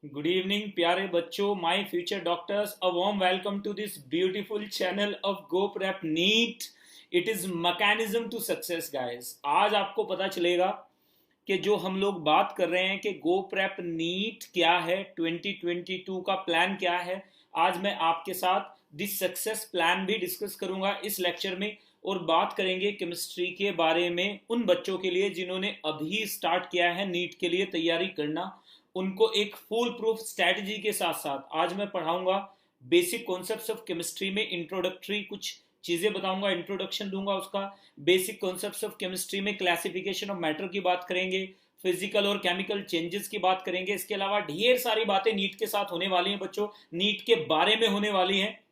Good evening, प्यारे बच्चों, my future doctors. A warm welcome to this beautiful channel of Go Prep NEET. It is mechanism to success, guys. आज आपको पता चलेगा कि जो हम लोग बात कर रहे हैं कि गो प्रेप नीट क्या है, 2022 का प्लान क्या है, आज मैं आपके साथ दिस सक्सेस प्लान भी डिस्कस करूंगा इस लेक्चर में। और बात करेंगे केमिस्ट्री के बारे में उन बच्चों के लिए जिन्होंने अभी स्टार्ट किया है नीट के लिए तैयारी करना। उनको एक फुल प्रूफ स्ट्रैटेजी के साथ साथ आज मैं पढ़ाऊंगा बेसिक कॉन्सेप्ट्स ऑफ केमिस्ट्री में इंट्रोडक्टरी कुछ चीजें बताऊंगा, इंट्रोडक्शन दूंगा उसका। बेसिक कॉन्सेप्ट्स ऑफ केमिस्ट्री में क्लासिफिकेशन ऑफ मैटर की बात करेंगे, फिजिकल और केमिकल चेंजेस की बात करेंगे। इसके अलावा ढेर सारी बातें नीट के साथ होने वाली हैं बच्चों, नीट के बारे में होने वाली हैं।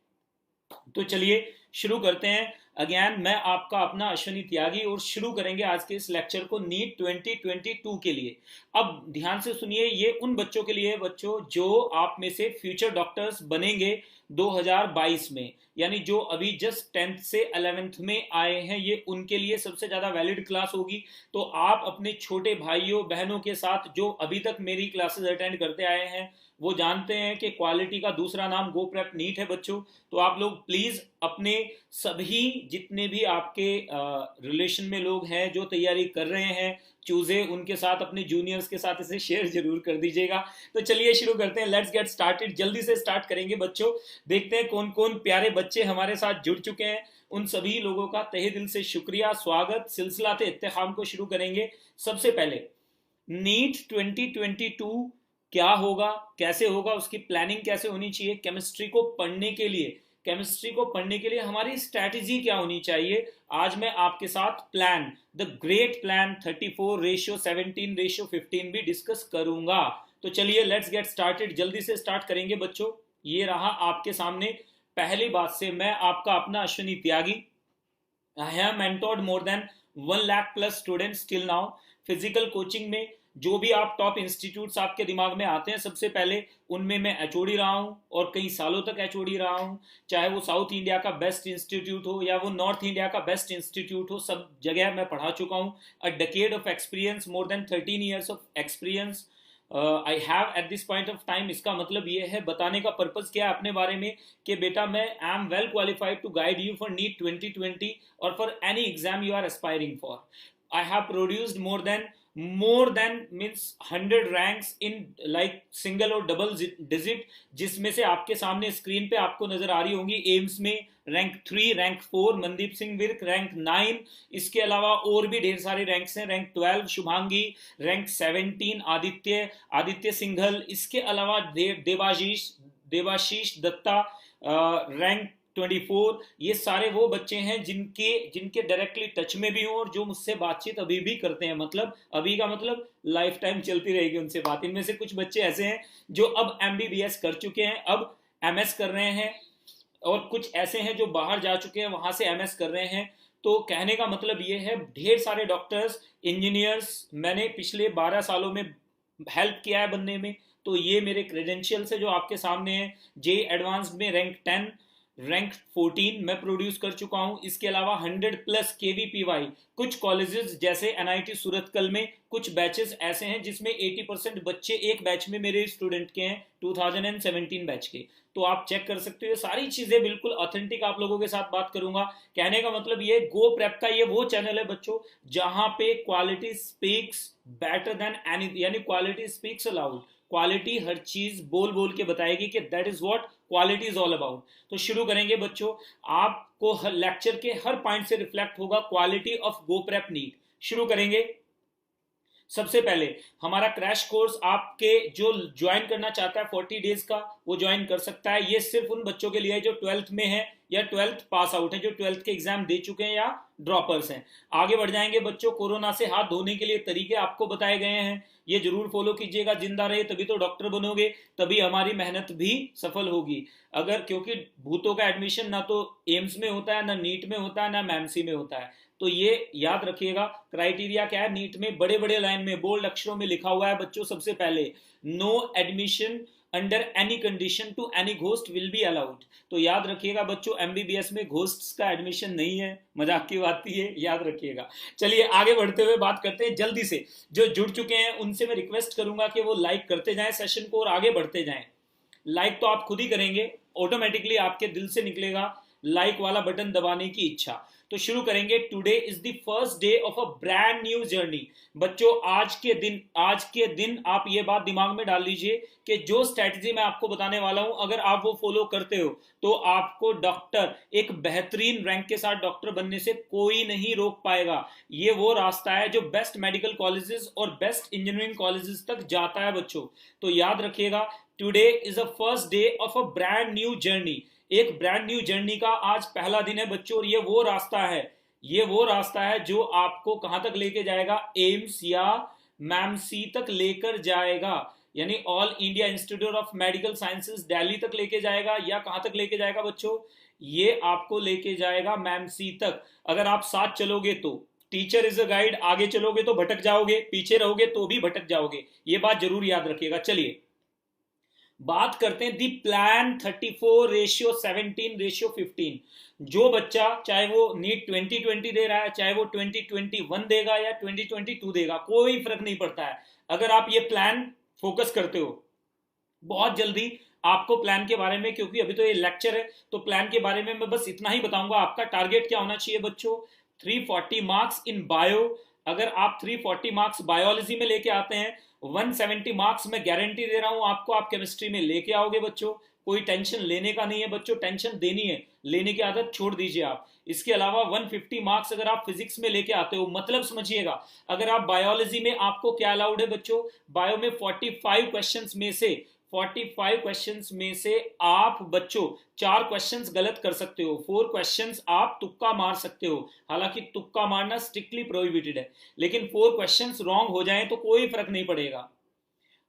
तो चलिए शुरू करते हैं। अगेन मैं आपका अपना अश्विनी त्यागी और शुरू करेंगे आज के इस लेक्चर को नीट 2022 के लिए। अब ध्यान से सुनिए, ये उन बच्चों के लिए बच्चों जो आप में से फ्यूचर डॉक्टर्स बनेंगे 2022 में, यानी जो अभी जस्ट 10th से 11th में आए हैं, ये उनके लिए सबसे ज्यादा वैलिड क्लास होगी। तो आप अपने छोटे भाइयों बहनों के साथ जो अभी तक मेरी क्लासेस अटेंड करते आए हैं वो जानते हैं कि क्वालिटी का दूसरा नाम गो प्रेप नीट है बच्चों। तो आप लोग प्लीज अपने सभी जितने भी आपके रिलेशन में लोग हैं जो तैयारी कर रहे हैं चूजे, उनके साथ अपने जूनियर्स के साथ इसे शेयर जरूर कर दीजिएगा। तो चलिए शुरू करते हैं, लेट्स गेट स्टार्टेड। जल्दी से स्टार्ट करेंगे बच्चों। देखते हैं कौन कौन प्यारे बच्चे हमारे साथ जुड़ चुके हैं। उन सभी लोगों का तहे दिल से शुक्रिया, स्वागत। सिलसिला इत्तेखाम को शुरू करेंगे। सबसे पहले नीट 2022 क्या होगा, कैसे होगा, उसकी प्लानिंग कैसे होनी चाहिए, केमिस्ट्री को पढ़ने के लिए, केमिस्ट्री को पढ़ने के लिए हमारी स्ट्रैटेजी क्या होनी चाहिए, आज मैं आपके साथ प्लान, द ग्रेट प्लान 34:17:15 भी डिस्कस करूंगा। तो चलिए लेट्स गेट स्टार्टेड, जल्दी से स्टार्ट करेंगे बच्चों। ये रहा आपके सामने। पहली बात से मैं आपका अपना Ashwini Tyagi. I have mentored more than 1 lakh plus students till now. Physical coaching में जो भी आप टॉप इंस्टीट्यूट्स आपके दिमाग में आते हैं सबसे पहले उनमें मैं एचओडी रहा हूं और कई सालों तक एचओडी रहा हूं। चाहे वो साउथ इंडिया का बेस्ट इंस्टीट्यूट हो या वो नॉर्थ इंडिया का बेस्ट इंस्टीट्यूट हो, सब जगह मैं पढ़ा चुका हूं। A decade of experience, more than 13 years of experience I have at this point of time. इसका मतलब ये है, बताने का पर्पज क्या है अपने बारे में कि बेटा मैं I am well qualified to guide you for NEET 2020 और for any exam you are aspiring for. I have produced more than means 100 ranks in like single और डबल डिजिट, जिसमें से आपके सामने स्क्रीन पे आपको नजर आ रही होंगी एम्स में rank 3, rank 4 Mandeep Singh Virk, rank 9। इसके अलावा और भी ढेर सारे रैंक्स हैं, रैंक 12 शुभांगी, रैंक 17 आदित्य सिंघल। इसके अलावा देवाशीष दत्ता, रैंक 24। ये सारे वो बच्चे हैं जिनके जिनके डायरेक्टली टच में भी हो और जो मुझसे बातचीत अभी भी करते हैं। मतलब अभी का मतलब लाइफ टाइम चलती रहेगी उनसे बात। इनमें से कुछ बच्चे ऐसे हैं जो अब एमबीबीएस कर चुके हैं, अब एमएस कर रहे हैं, और कुछ ऐसे हैं जो बाहर जा चुके हैं, वहां से एमएस कर रहे हैं। तो कहने का मतलब ये है, ढेर सारे डॉक्टर्स, इंजीनियर्स मैंने पिछले 12 सालों में हेल्प किया है बनने में। तो ये मेरे क्रेडेंशियल्स है जो आपके सामने है। जे एडवांस्ड में रैंक 10, रैंक 14 मैं प्रोड्यूस कर चुका हूं। इसके अलावा 100 प्लस केवीपीवाई, कुछ कॉलेजेस जैसे एनआईटी सूरतकल में कुछ बैचेस ऐसे हैं जिसमें 80% बच्चे एक बैच में मेरे स्टूडेंट के हैं, 2017 बैच के। तो आप चेक कर सकते हो, ये सारी चीजें बिल्कुल ऑथेंटिक आप लोगों के साथ बात करूंगा। कहने का मतलब ये गो प्रेप का ये वो चैनल है बच्चों जहां पे quality speaks better than any, यानी क्वालिटी स्पीक्स अलाउड। क्वालिटी हर चीज बोल बोल के बताएगी कि that is what quality is all about. तो शुरू करेंगे बच्चों। आपको हर लेक्चर के हर पॉइंट से रिफ्लेक्ट होगा quality of go prep NEET. शुरू करेंगे। सबसे पहले हमारा क्रैश कोर्स आपके जो ज्वाइन करना चाहता है 40 डेज का, वो ज्वाइन कर सकता है। ये सिर्फ उन बच्चों के लिए है जो 12th में है या 12th पास आउट है, जो 12th के एग्जाम दे चुके हैं या ड्रॉपर्स हैं। आगे बढ़ जाएंगे बच्चों। कोरोना से हाथ धोने के लिए तरीके आपको बताए गए हैं, ये जरूर फॉलो कीजिएगा। जिंदा रहे तभी तो डॉक्टर बनोगे, तभी हमारी मेहनत भी सफल होगी। अगर, क्योंकि भूतों का एडमिशन ना तो एम्स में होता है, ना नीट में होता है, ना मैमसी में होता है। तो ये याद रखिएगा। क्राइटेरिया क्या है नीट में, बड़े बड़े लाइन में बोल्ड अक्षरों में लिखा हुआ है बच्चों। सबसे पहले no admission under any condition to any ghost will be allowed. तो याद रखिएगा बच्चों, एमबीबीएस में घोस्ट्स का एडमिशन नहीं है, मजाक की बात है, याद रखिएगा। चलिए आगे बढ़ते हुए बात करते हैं जल्दी से। जो जुड़ चुके हैं उनसे मैं रिक्वेस्ट करूंगा कि वो लाइक करते जाएं सेशन को और आगे बढ़ते जाएं। लाइक तो आप खुद ही करेंगे, ऑटोमेटिकली आपके दिल से निकलेगा लाइक वाला बटन दबाने की इच्छा। तो शुरू करेंगे। Today is the first day of a brand new journey. बच्चों आज के दिन आप ये बात दिमाग में डाल लीजिए कि जो स्ट्रेटजी मैं आपको बताने वाला हूं, अगर आप वो फॉलो करते हो तो आपको डॉक्टर, एक बेहतरीन रैंक के साथ डॉक्टर बनने से कोई नहीं रोक पाएगा। ये वो रास्ता है जो बेस्ट मेडिकल कॉलेजेस और बेस्ट इंजीनियरिंग कॉलेजेस तक जाता है बच्चों। तो याद रखिएगा, today is a first day of a brand new journey. एक ब्रांड न्यू जर्नी का आज पहला दिन है बच्चों, और ये वो रास्ता है जो आपको कहां तक लेके जाएगा, एम्स या मैमसी तक लेकर जाएगा, यानी all India institute of medical sciences Delhi तक लेके जाएगा। या कहां तक लेके जाएगा बच्चों, ये आपको लेके जाएगा मैमसी तक। अगर आप साथ चलोगे तो टीचर इज अ गाइड, आगे चलोगे तो भटक जाओगे, पीछे रहोगे तो भी भटक जाओगे, ये बात जरूर याद रखिएगा। चलिए बात करते हैं दी प्लान 34:17:15। जो बच्चा, चाहे वो नीट 2020 दे रहा है, चाहे वो 2021 देगा या 2022 देगा, कोई फर्क नहीं पड़ता है। अगर आप ये प्लान फोकस करते हो, बहुत जल्दी आपको प्लान के बारे में, क्योंकि अभी तो ये लेक्चर है तो प्लान के बारे में मैं बस इतना ही बताऊंगा। आपका टारगेट क्या होना चाहिए बच्चों, 340 मार्क्स इन बायो। अगर आप 340 मार्क्स बायोलॉजी में लेके आते हैं, 170 मार्क्स मैं गारंटी दे रहा हूं आपको, आप केमिस्ट्री में लेके आओगे बच्चों। कोई टेंशन लेने का नहीं है बच्चों, टेंशन देनी है, लेने की आदत छोड़ दीजिए आप। इसके अलावा 150 मार्क्स अगर आप फिजिक्स में लेके आते हो, मतलब समझिएगा, अगर आप बायोलॉजी में, आपको क्या अलाउड है बच्चों, बायो में 45 क्वेश्चंस में से आप बच्चों 4 क्वेश्चंस गलत कर सकते हो, 4 क्वेश्चंस आप तुक्का मार सकते हो। हालांकि तुक्का मारना स्ट्रिक्टली प्रोहिबिटेड है, लेकिन 4 क्वेश्चंस रॉन्ग हो जाएं तो कोई फर्क नहीं पड़ेगा।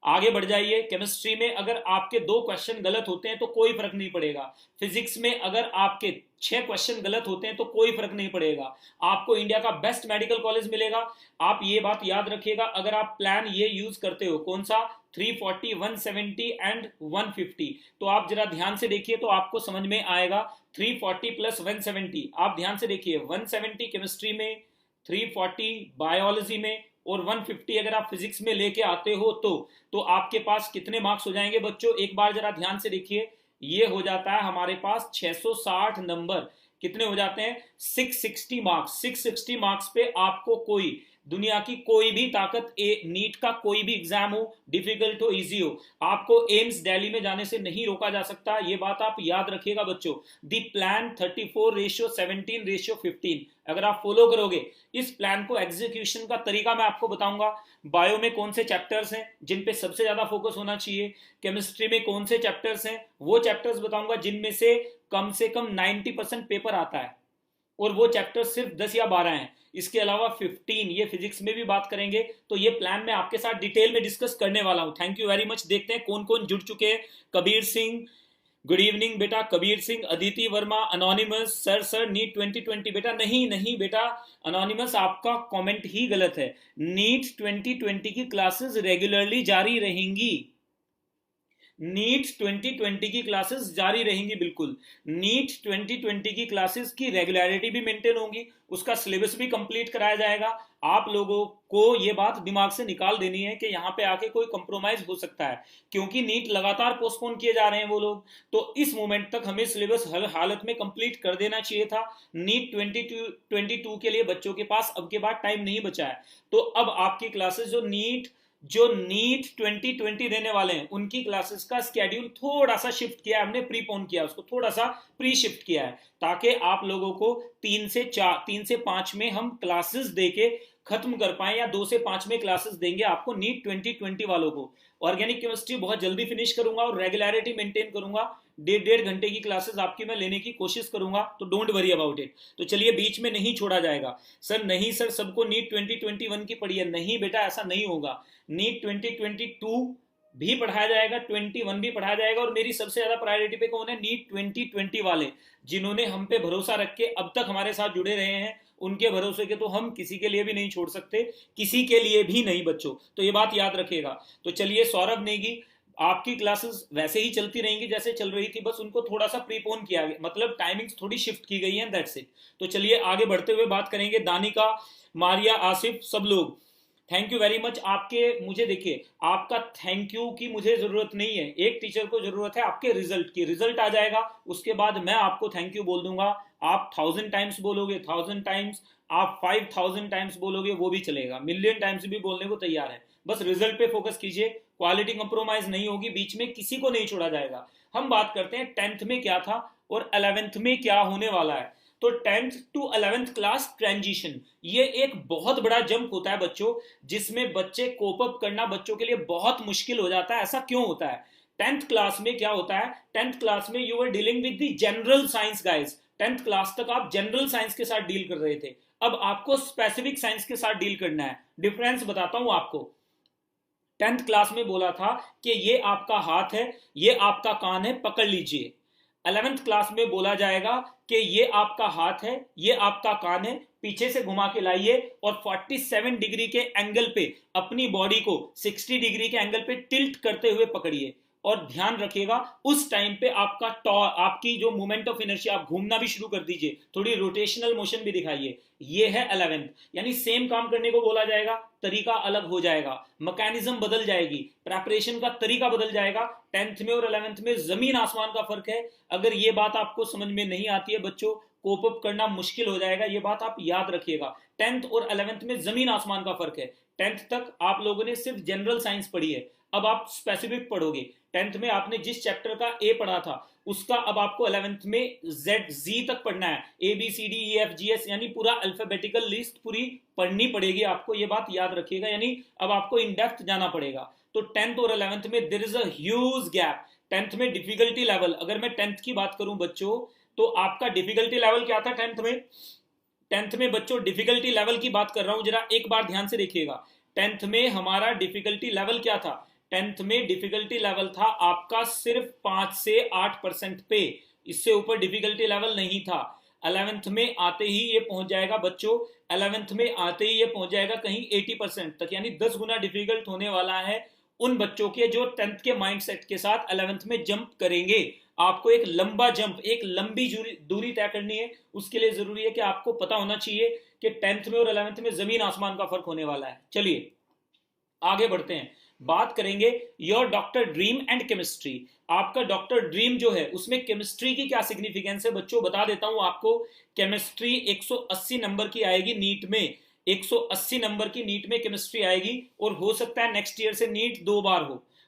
आगे बढ़ जाइए। केमिस्ट्री में अगर आपके 2 क्वेश्चन गलत होते हैं तो कोई फर्क नहीं पड़ेगा। फिजिक्स में अगर आपके 6 क्वेश्चन गलत होते हैं तो कोई फर्क नहीं पड़ेगा, आपको इंडिया का बेस्ट मेडिकल कॉलेज मिलेगा। आप ये बात याद रखिएगा, अगर आप प्लान ये यूज करते हो, कौन सा, 340, 170 एंड 150, तो आप जरा ध्यान से देखिए तो आपको समझ में आएगा। 340 प्लस 170, आप ध्यान से देखिए, 170 केमिस्ट्री में, 340 बायोलॉजी में और 150 अगर आप फिजिक्स में लेके आते हो तो आपके पास कितने मार्क्स हो जाएंगे बच्चों, एक बार जरा ध्यान से देखिए। ये हो जाता है हमारे पास 660 नंबर। कितने हो जाते हैं, 660 मार्क्स। 660 मार्क्स पे आपको कोई, दुनिया की कोई भी ताकत, नीट का कोई भी एग्जाम हो, डिफिकल्ट हो, इजी हो, आपको एम्स दिल्ली में जाने से नहीं रोका जा सकता। ये बात आप याद रखिएगा बच्चों। दी प्लान 34:17:15 अगर आप फॉलो करोगे, इस प्लान को, एग्जीक्यूशन का तरीका मैं आपको बताऊंगा। बायो में कौन से चैप्टर्स हैं जिन पे सबसे ज्यादा फोकस होना चाहिए, केमिस्ट्री में कौन से चैप्टर्स हैं, वो चैप्टर्स बताऊंगा जिनमें से कम 90% पेपर आता है, और वो चैप्टर सिर्फ 10 या 12 हैं। इसके अलावा 15 ये फिजिक्स में भी बात करेंगे। तो ये प्लान मैं आपके साथ डिटेल में डिस्कस करने वाला हूं। Thank you very much. देखते हैं कौन कौन जुड़ चुके हैं। कबीर सिंह, गुड इवनिंग बेटा। Kabir Singh, Aditi Varma, anonymous, sir NEET 2020 बेटा, नहीं बेटा, अनोनिमस आपका कमेंट ही गलत है। नीट 2020 की क्लासेस रेगुलरली जारी रहेंगी। नीट 2020 की क्लासेस जारी रहेंगी, बिल्कुल। नीट 2020 की क्लासेस की रेगुलरिटी भी मेंटेन होगी, उसका सिलेबस भी कंप्लीट कराया जाएगा। आप लोगों को ये बात दिमाग से निकाल देनी है कि यहां पे आके कोई कंप्रोमाइज हो सकता है, क्योंकि नीट लगातार पोस्टपोन किए जा रहे हैं वो लोग। तो इस मोमेंट तक हमें सिलेबस हर हालत में कंप्लीट कर देना चाहिए था। नीट 2022 के लिए बच्चों के पास अब के बाद टाइम नहीं बचा है। तो अब आपकी क्लासेस जो नीट 2020 देने वाले हैं, उनकी क्लासेस का स्केड्यूल थोड़ा सा शिफ्ट किया है हमने, प्रीपोन किया, उसको थोड़ा सा प्री शिफ्ट किया है, ताकि आप लोगों को 3 से 5 में हम क्लासेस देके खत्म कर पाए, या 2 से 5 में क्लासेस देंगे आपको नीट 2020 वालों को। ऑर्गेनिक केमिस्ट्री बहुत जल्दी फिनिश करूंगा और रेगुलरिटी मेंटेन करूंगा। 1.5 घंटे की क्लासेस आपकी मैं लेने की कोशिश करूंगा, तो डोंट वरी अबाउट इट। तो चलिए, बीच में नहीं छोड़ा जाएगा। सर नहीं सर, सबको नीट 2021 की पढ़ी है, नहीं बेटा, ऐसा नहीं होगा। नीट 2022 भी पढ़ाया जाएगा, 21 भी पढ़ाया जाएगा, और मेरी सबसे ज्यादा प्रायोरिटी पे कौन है, नीट 2020 वाले, जिन्होंने हम पे भरोसा रख के अब तक हमारे साथ जुड़े रहे हैं। उनके भरोसे के तो हम किसी के लिए भी नहीं छोड़ सकते, किसी के लिए भी नहीं बच्चों। तो ये बात याद रखिएगा। तो चलिए, सौरभ नेगी, आपकी क्लासेस वैसे ही चलती रहेंगी जैसे चल रही थी, बस उनको थोड़ा सा प्रीपोन किया गया, मतलब टाइमिंग्स थोड़ी शिफ्ट की गई है, दैट्स इट। तो चलिए आगे बढ़ते हुए बात करेंगे। दानिका, मारिया, आसिफ, सब लोग थैंक यू वेरी मच आपके। मुझे देखिए, आपका थैंक यू की मुझे जरूरत नहीं है, एक टीचर को जरूरत है आपके रिजल्ट की। रिजल्ट आ जाएगा उसके बाद मैं आपको थैंक यू बोल दूंगा। आप 1000 टाइम्स बोलोगे 1000 टाइम्स, आप 5000 टाइम्स बोलोगे वो भी चलेगा, मिलियन टाइम्स भी बोलने को तैयार है। बस रिजल्ट पे फोकस कीजिए, क्वालिटी कंप्रोमाइज नहीं होगी, बीच में किसी को नहीं छोड़ा जाएगा। हम बात करते हैं 10th में क्या था और 11th में क्या होने वाला है। तो 10th to 11th class transition, ये एक बहुत बड़ा जंप होता है बच्चों, जिसमें बच्चे कोप अप करना बच्चों के लिए बहुत मुश्किल हो जाता है। ऐसा क्यों होता है? 10th क्लास में क्या होता है? 10th क्लास में you are dealing with the general science guys. 10th class तक आप जनरल साइंस के साथ डील कर रहे थे, अब आपको स्पेसिफिक साइंस के साथ डील करना है। डिफरेंस बताता हूं आपको। 10th क्लास में बोला था कि ये आपका हाथ है, ये आपका कान है, पकड़ लीजिए। 11th क्लास में बोला जाएगा कि ये आपका हाथ है, ये आपका कान है, पीछे से घुमा के लाइए और 47 डिग्री के एंगल पे अपनी बॉडी को 60 डिग्री के एंगल पे टिल्ट करते हुए पकड़िए। और ध्यान रखिएगा उस टाइम पे आपका आपकी जो मूवमेंट ऑफ इनर्शिया, आप घूमना भी शुरू कर दीजिए, थोड़ी रोटेशनल मोशन भी दिखाइए। ये है 11th, यानी सेम काम करने को बोला जाएगा, तरीका अलग हो जाएगा, मैकेनिज्म बदल जाएगी, प्रेपरेशन का तरीका बदल जाएगा। 10th में और 11th में जमीन आसमान का फर्क है। अगर ये बात आपको समझ में नहीं आती है बच्चों, कोप अप करना मुश्किल हो जाएगा, ये बात आप याद रखिएगा। 10th और 11th में जमीन आसमान का फर्क है। 10th तक आप लोगों ने सिर्फ जनरल साइंस पढ़ी है, अब आप स्पेसिफिक पढ़ोगे। 10th में आपने जिस चैप्टर का ए पढ़ा था उसका अब आपको 11th में जेड जी तक पढ़ना है, A B C D E F G S, यानी पूरा अल्फाबेटिकल लिस्ट पूरी पढ़नी पड़ेगी आपको, ये बात याद रखिएगा। यानी अब आपको इन डेप्थ जाना पड़ेगा। तो 10th और 11th में there is a huge gap. 10th में डिफिकल्टी लेवल, अगर मैं 10th की बात करूं बच्चों, तो आपका डिफिकल्टी लेवल क्या था 10th में? 10th में बच्चों डिफिकल्टी लेवल की बात कर रहा हूं, जरा एक बार ध्यान से देखिएगा। 10th में हमारा डिफिकल्टी लेवल क्या था? 10th में डिफिकल्टी लेवल था आपका सिर्फ 5 से 8% पे, इससे ऊपर डिफिकल्टी लेवल नहीं था। 11th में आते ही ये पहुंच जाएगा बच्चों, 11th में आते ही ये पहुंच जाएगा कहीं 80% तक, यानी 10 गुना डिफिकल्ट होने वाला है उन बच्चों के जो 10th के माइंडसेट के साथ 11th में जंप करेंगे। आपको एक लंबा जंप, एक लंबी दूरी तय करनी है, उसके लिए जरूरी है कि आपको पता होना चाहिए कि 10th में और 11th में जमीन आसमान का फर्क होने वाला है। चलिए आगे बढ़ते हैं, बात करेंगे your doctor dream and chemistry. आपका डॉक्टर ड्रीम जो है उसमें केमिस्ट्री की क्या सिग्निफिकेंस है बच्चों, बता देता हूं आपको। केमिस्ट्री 180 नंबर की आएगी नीट में, 180 नंबर की नीट में केमिस्ट्री आएगी, और हो सकता है नेक्स्ट ईयर से नीट 2 बार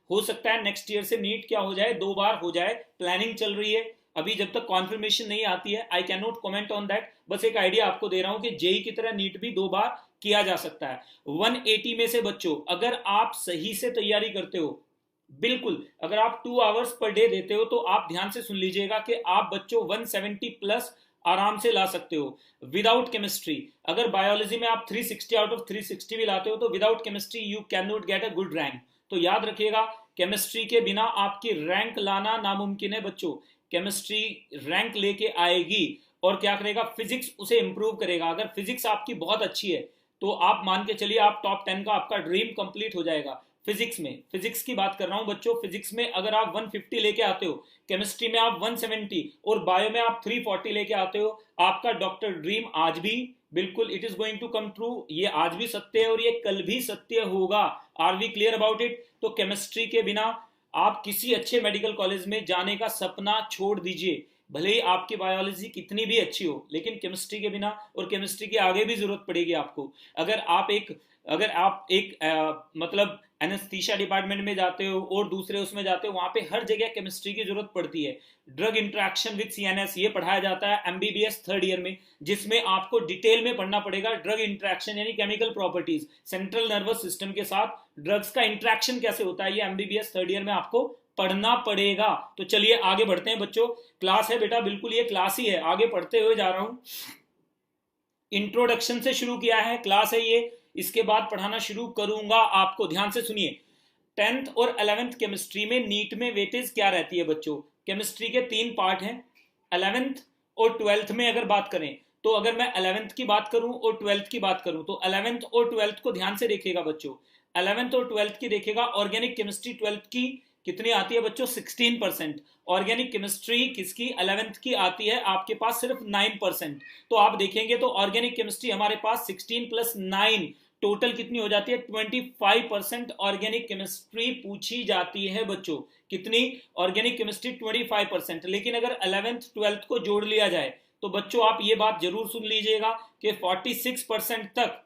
हो सकता है नेक्स्ट ईयर से नीट क्या हो जाए, 2 बार हो जाए। प्लानिंग चल रही है, अभी जब तक कॉन्फर्मेशन नहीं आती है I can not comment on that. बस एक आइडिया आपको दे रहा हूं कि जेई की तरह नीट भी 2 बार किया जा सकता है। 180 में से बच्चों अगर आप सही से तैयारी करते हो, बिल्कुल अगर आप 2 आवर्स पर डे देते हो, तो आप ध्यान से सुन लीजिएगा कि आप बच्चों 170 प्लस आराम से ला सकते हो विदाउट केमिस्ट्री। अगर बायोलॉजी में आप 360 आउट ऑफ 360 भी लाते हो, तो without chemistry you can not get a good rank. तो याद रखिएगा, केमिस्ट्री के बिना आपकी रैंक लाना नामुमकिन है बच्चों। केमिस्ट्री रैंक लेके आएगी, और क्या करेगा, फिजिक्स उसे इंप्रूव करेगा। अगर फिजिक्स आपकी बहुत अच्छी है तो आप मान के चलिए आप टॉप 10 का आपका ड्रीम कंप्लीट हो जाएगा। फिजिक्स में, फिजिक्स की बात कर रहा हूं बच्चों, फिजिक्स में अगर आप 150 लेके आते हो, केमिस्ट्री में आप 170 और बायो में आप 340 लेके आते हो, आपका डॉक्टर ड्रीम आज भी बिल्कुल it is going to come true. ये आज भी सत्य है और ये कल भी सत्य होगा। Are we clear about it? तो केमिस्ट्री के बिना आप किसी अच्छे मेडिकल कॉलेज में जाने का सपना छोड़ दीजिए। भले ही आपकी बायोलॉजी कितनी भी अच्छी हो, लेकिन केमिस्ट्री के बिना, और केमिस्ट्री के आगे भी जरूरत पड़ेगी आपको। अगर आप एक मतलब एनेस्थीसिया डिपार्टमेंट में जाते हो और दूसरे उसमें जाते हो, वहां पे हर जगह केमिस्ट्री की जरूरत पड़ती है। ड्रग इंटरेक्शन विद सीएनएस ये पढ़ाया जाता है एमबीबीएस 3rd ईयर में, जिसमें आपको डिटेल में पढ़ना पड़ेगा ड्रग इंटरेक्शन यानी chemical properties, central nervous system के साथ ड्रग्स का इंटरेक्शन कैसे होता है, ये एमबीबीएस 3rd ईयर में आपको पढ़ना पड़ेगा। तो चलिए आगे बढ़ते हैं बच्चों, क्लास है बेटा, बिल्कुल ये क्लास ही है, आगे पढ़ते हुए जा रहा हूं। इंट्रोडक्शन से शुरू किया है, क्लास है ये, इसके बाद पढ़ाना शुरू करूंगा आपको। ध्यान से सुनिए, 10th और 11th केमिस्ट्री में नीट में वेटेज क्या रहती है बच्चों? केमिस्ट्री के 3 पार्ट हैं। 11th और 12th में अगर बात करें, तो अगर मैं 11th की बात करूं और 12th की बात करूं, तो 11th और 12th को ध्यान से देखिएगा बच्चों। 11th और 12th की देखिएगा, ऑर्गेनिक केमिस्ट्री 12th की कितनी आती है बच्चों? 16%। ऑर्गेनिक केमिस्ट्री किसकी? 11th की आती है आपके पास सिर्फ 9%। तो आप देखेंगे तो ऑर्गेनिक केमिस्ट्री हमारे पास 16 + 9 टोटल कितनी हो जाती है? 25% ऑर्गेनिक केमिस्ट्री पूछी जाती है बच्चों। कितनी? Organic chemistry 25%। लेकिन अगर 11th 12th को जोड़ लिया जाए तो बच्चों आप ये बात जरूर सुन लीजिएगा कि 46% तक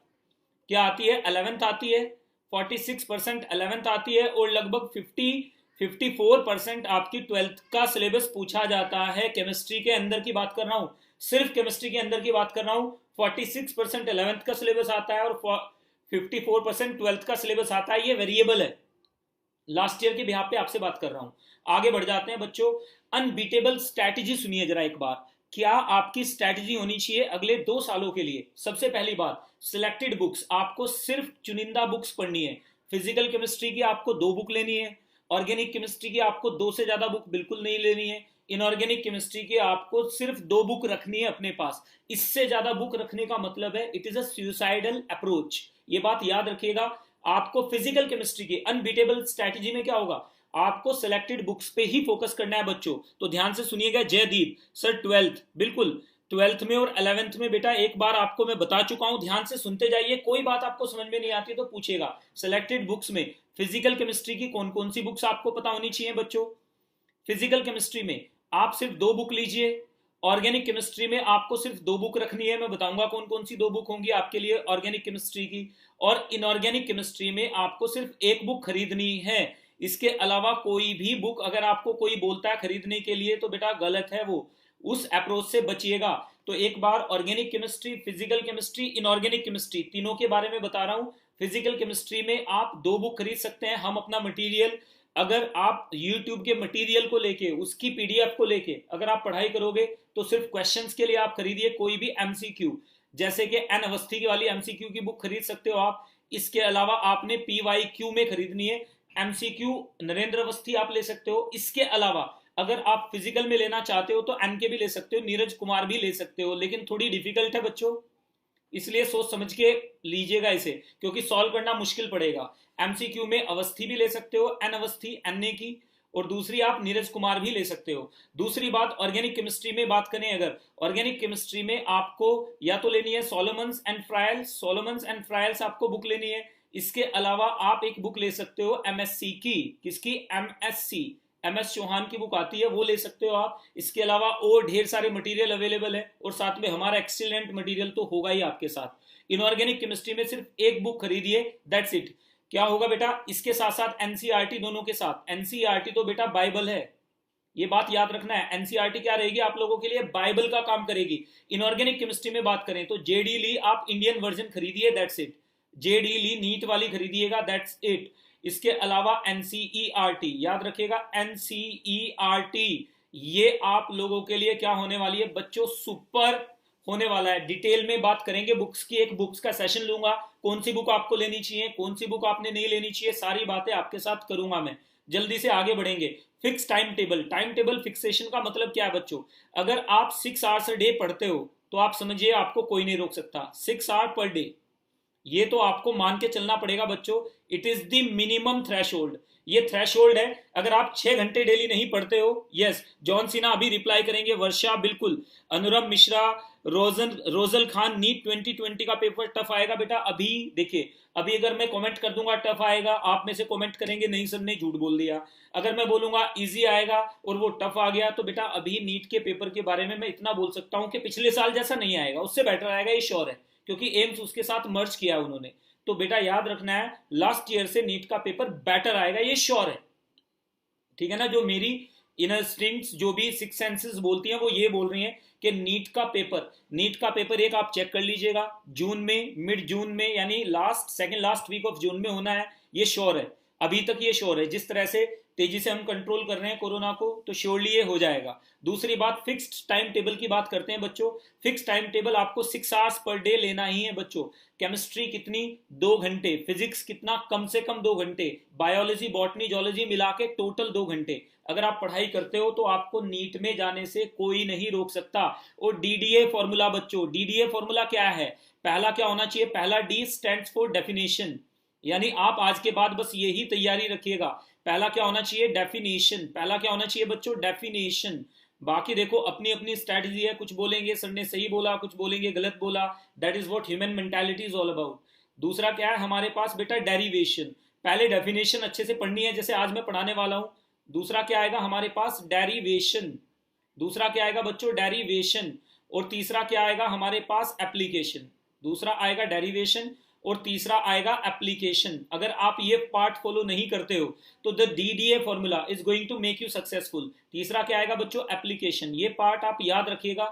क्या आती है? 11th आती है। 46% 11th आती है और लगभग 54% आपकी 12th का सिलेबस पूछा जाता है। केमिस्ट्री के अंदर की बात कर रहा हूं, सिर्फ केमिस्ट्री के अंदर की बात कर रहा हूं। 46% 11th का सिलेबस आता है और 54% 12th का सिलेबस आता है। ये वेरिएबल है, लास्ट ईयर के बिहाफ पे आपसे बात कर रहा हूं। आगे बढ़ जाते हैं बच्चों। अनबीटेबल स्ट्रैटेजी सुनिए जरा एक बार। क्या आपकी स्ट्रैटेजी होनी चाहिए अगले 2 सालों के लिए? सबसे पहली बात, सिलेक्टेड बुक्स, आपको सिर्फ चुनिंदा बुक्स पढ़नी है। फिजिकल केमिस्ट्री की आपको 2 बुक लेनी है। ऑर्गेनिक केमिस्ट्री की आपको 2 से ज्यादा बुक बिल्कुल नहीं लेनी है। इनऑर्गेनिक केमिस्ट्री की आपको सिर्फ 2 बुक रखनी है अपने पास। इससे ज्यादा बुक रखने का मतलब है it is a suicidal approach. ये बात याद रखिएगा। आपको फिजिकल केमिस्ट्री की अनबीटेबल स्ट्रैटेजी में क्या होगा? आपको सिलेक्टेड बुक्स पे ही फोकस करना है बच्चों। तो ध्यान से सुनिएगा। जयदीप सर 12th, बिल्कुल 12th में और 11th में बेटा एक बार आपको मैं बता चुका हूं, ध्यान से सुनते जाइए। कोई बात आपको समझ में नहीं आती तो पूछेगा। सिलेक्टेड बुक्स में फिजिकल केमिस्ट्री की कौन कौन सी बुक्स आपको पता होनी चाहिए बच्चों? फिजिकल केमिस्ट्री में आप सिर्फ 2 बुक लीजिए। ऑर्गेनिक केमिस्ट्री में आपको सिर्फ 2 बुक रखनी है। मैं बताऊंगा कौन कौन सी 2 बुक होंगी आपके लिए ऑर्गेनिक केमिस्ट्री की। और इनऑर्गेनिक केमिस्ट्री में आपको सिर्फ 1 बुक खरीदनी है। इसके अलावा कोई भी बुक अगर आपको कोई बोलता है खरीदने के लिए तो बेटा गलत है वो, उस अप्रोच से बचिएगा। तो एक बार organic chemistry, physical chemistry, inorganic chemistry तीनों के बारे में बता रहा हूं। फिजिकल केमिस्ट्री में आप 2 बुक खरीद सकते हैं। हम अपना मटेरियल, अगर आप YouTube के मटेरियल को लेके, उसकी PDF को लेके अगर आप पढ़ाई करोगे तो सिर्फ क्वेश्चंस के लिए आप खरीदिए कोई भी MCQ, जैसे कि एन अवस्थी की वाली MCQ की बुक खरीद सकते हो आप। इसके अलावा आपने PYQ में खरीदनी है MCQ, नरेंद्र अवस्थी आप ले सकते हो। इसके अलावा अगर आप फिजिकल में लेना चाहते हो तो NK भी ले सकते हो, नीरज कुमार भी ले सकते हो, लेकिन थोड़ी डिफिकल्ट है बच्चों, इसलिए सोच समझ के लीजिएगा इसे, क्योंकि सॉल्व करना मुश्किल पड़ेगा। MCQ में अवस्थी भी ले सकते हो, एन अवस्थी NA की, और दूसरी आप नीरज कुमार भी ले सकते हो। दूसरी बात, ऑर्गेनिक केमिस्ट्री में बात करें अगर, ऑर्गेनिक केमिस्ट्री में आपको या तो लेनी है सोलोमन्स एंड फ्रायल्स, सोलोमन्स एंड फ्रायल्स आपको बुक लेनी है। इसके अलावा आप एक बुक ले सकते हो MSc की, किसकी? MSc, MS चौहान की बुक आती है, वो ले सकते हो आप। इसके अलावा और ढेर सारे मटेरियल अवेलेबल है, और साथ में हमारा एक्सीलेंट मटेरियल तो होगा ही आपके साथ। इनऑर्गेनिक केमिस्ट्री में सिर्फ 1 बुक खरीदिए, दैट्स इट। क्या होगा बेटा? इसके साथ साथ NCERT दोनों के साथ। NCERT तो बेटा बाइबल है, ये बात याद रखना है। NCERT क्या रहेगी आप लोगों के लिए? बाइबल का काम करेगी। इनऑर्गेनिक केमिस्ट्री में बात करें तो JD ली आप इंडियन वर्जन खरीदिए, that's it. JD Lee NEET वाली खरीदिएगा, दैट्स इट। इसके अलावा NCERT याद रखिएगा, NCERT ये आप लोगों के लिए क्या होने वाली है बच्चों? सुपर होने वाला है। डिटेल में बात करेंगे बुक्स की, एक बुक्स का सेशन लूंगा, कौन सी बुक आपको लेनी चाहिए, कौन सी बुक आपने नहीं लेनी चाहिए, सारी बातें आपके साथ करूंगा मैं। जल्दी से आगे बढ़ेंगे। Fix time table, time table fixation का मतलब क्या है बच्चों? अगर आप 6 आवर्स अ डे पढ़ते हो तो आप समझिए आपको कोई नहीं रोक सकता। 6 आवर पर डे, ये तो आपको मान के चलना पड़ेगा बच्चों। It is the minimum threshold, ये थ्रेशोल्ड है। अगर आप 6 घंटे डेली नहीं पढ़ते हो, यस, जॉन सिन्हा अभी रिप्लाई करेंगे, वर्षा बिल्कुल, अनुरम मिश्रा, रोजल खान, नीट 2020 का पेपर टफ आएगा बेटा। अभी देखिए, अभी अगर मैं कमेंट कर दूंगा टफ आएगा, आप में से कमेंट करेंगे नहीं सर ने झूठ बोल दिया। अगर मैं बोलूंगा इजी आएगा और वो टफ आ गया, तो बेटा अभी नीट के पेपर के बारे में मैं इतना बोल सकता हूं कि पिछले साल जैसा नहीं आएगा, उससे बेटर आएगा, ये श्योर है, क्योंकि एम्स उसके साथ मर्ज किया उन्होंने। तो बेटा याद रखना है, लास्ट ईयर से नीट का पेपर बेटर आएगा, ये श्योर है, ठीक है ना। जो मेरी इनर स्ट्रिंग्स, जो भी 6 सेंसेस बोलती हैं, वो ये बोल रही हैं कि नीट का पेपर एक आप चेक कर लीजिएगा, जून में, मिड जून में, यानी second last week of June में होना है, ये श्योर है। अभी तक ये श्योर है, जिस तरह से तेजी से हम कंट्रोल कर रहे हैं कोरोना को, तो श्योरली ये हो जाएगा। दूसरी बात, फिक्स्ड टाइम टेबल की बात करते हैं बच्चों। फिक्स टाइम टेबल आपको 6 आवर्स पर डे लेना ही है बच्चों। केमिस्ट्री कितनी? 2 घंटे। फिजिक्स कितना? कम से कम 2 घंटे। बायोलॉजी, बॉटनी, जूलॉजी मिला के टोटल 2 घंटे। अगर आप पढ़ाई करते हो तो आपको नीट में जाने से कोई नहीं रोक सकता। और DDA फॉर्मूला बच्चों, DDA फॉर्मूला क्या है? पहला क्या होना चाहिए? पहला D स्टैंड्स फॉर डेफिनेशन, यानी आप आज के बाद बस यही तैयारी रखिएगा पहला क्या होना चाहिए, डेफिनेशन। पहला क्या होना चाहिए बच्चों, डेफिनेशन। बाकी देखो अपनी अपनी स्ट्रैटेजी है, कुछ बोलेंगे सर ने सही बोला, कुछ बोलेंगे गलत बोला, that is what human mentality is all about. दूसरा क्या है हमारे पास बेटा, डेरिवेशन। पहले डेफिनेशन अच्छे से पढ़नी है, जैसे आज मैं पढ़ाने वाला हूं। दूसरा क्या आएगा हमारे पास, डेरिवेशन। दूसरा क्या आएगा बच्चों, डेरिवेशन। और तीसरा क्या आएगा हमारे पास, एप्लीकेशन। दूसरा आएगा डेरिवेशन और तीसरा आएगा एप्लीकेशन। अगर आप ये पार्ट फॉलो नहीं करते हो तो the DDA formula is going to make you successful. तीसरा क्या आएगा बच्चों, एप्लीकेशन। ये पार्ट आप याद रखिएगा।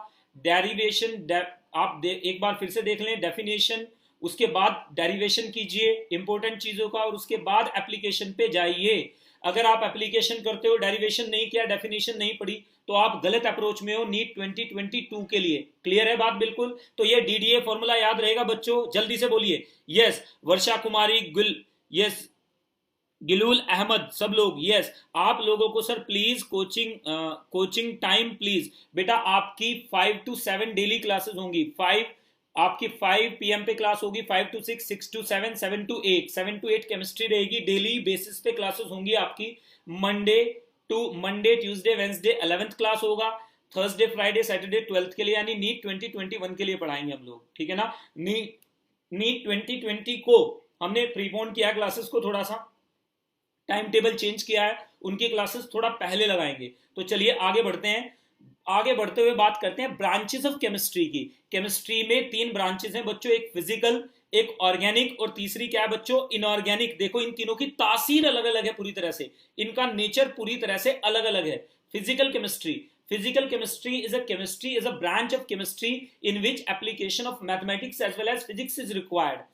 डेरिवेशन आप एक बार फिर से देख लें, डेफिनेशन, उसके बाद डेरिवेशन कीजिए इंपॉर्टेंट चीजों का, और उसके बाद एप्लीकेशन पे जाइए। अगर आप एप्लीकेशन करते हो, डेरिवेशन नहीं किया, डेफिनेशन नहीं पढ़ी, तो आप गलत अप्रोच में हो नीट 2022 के लिए। क्लियर है बात बिल्कुल। तो ये डीडीए फॉर्मूला याद रहेगा बच्चों, जल्दी से बोलिए। यस, वर्षा कुमारी गुल, यस, गिलूल अहमद, सब लोग यस। आप लोगों को sir please coaching time please. बेटा आपकी 5 to 7 डेली क्लासेस होंगी। आपकी 5 PM पे क्लास होगी, 5 to 6, 6 to 7, 7 to 8, 7 to 8 chemistry रहेगी। डेली बेसिस पे क्लासेस होंगी आपकी। Monday Tuesday Wednesday 11th class होगा। थर्सडे फ्राइडे सैटरडे 12th के लिए, यानी नीट 2021 के लिए पढ़ाएंगे हम लोग, ठीक है ना। नीट 2020 को हमने प्रीपोन किया क्लासेस को, थोड़ा सा टाइम टेबल चेंज किया है, उनकी क्लासेस थोड़ा पहले लगाएंगे। तो चलिए आगे बढ़ते हैं। आगे बढ़ते हुए बात करते हैं ब्रांचेस ऑफ केमिस्ट्री की। केमिस्ट्री में 3 ब्रांचेस हैं बच्चों, एक फिजिकल, एक ऑर्गेनिक और तीसरी क्या है बच्चों, इनऑर्गेनिक। देखो इन तीनों की तासीर अलग अलग है पूरी तरह से, इनका नेचर पूरी तरह से अलग अलग है। Physical chemistry is a branch of chemistry in which application of mathematics as well as physics is required.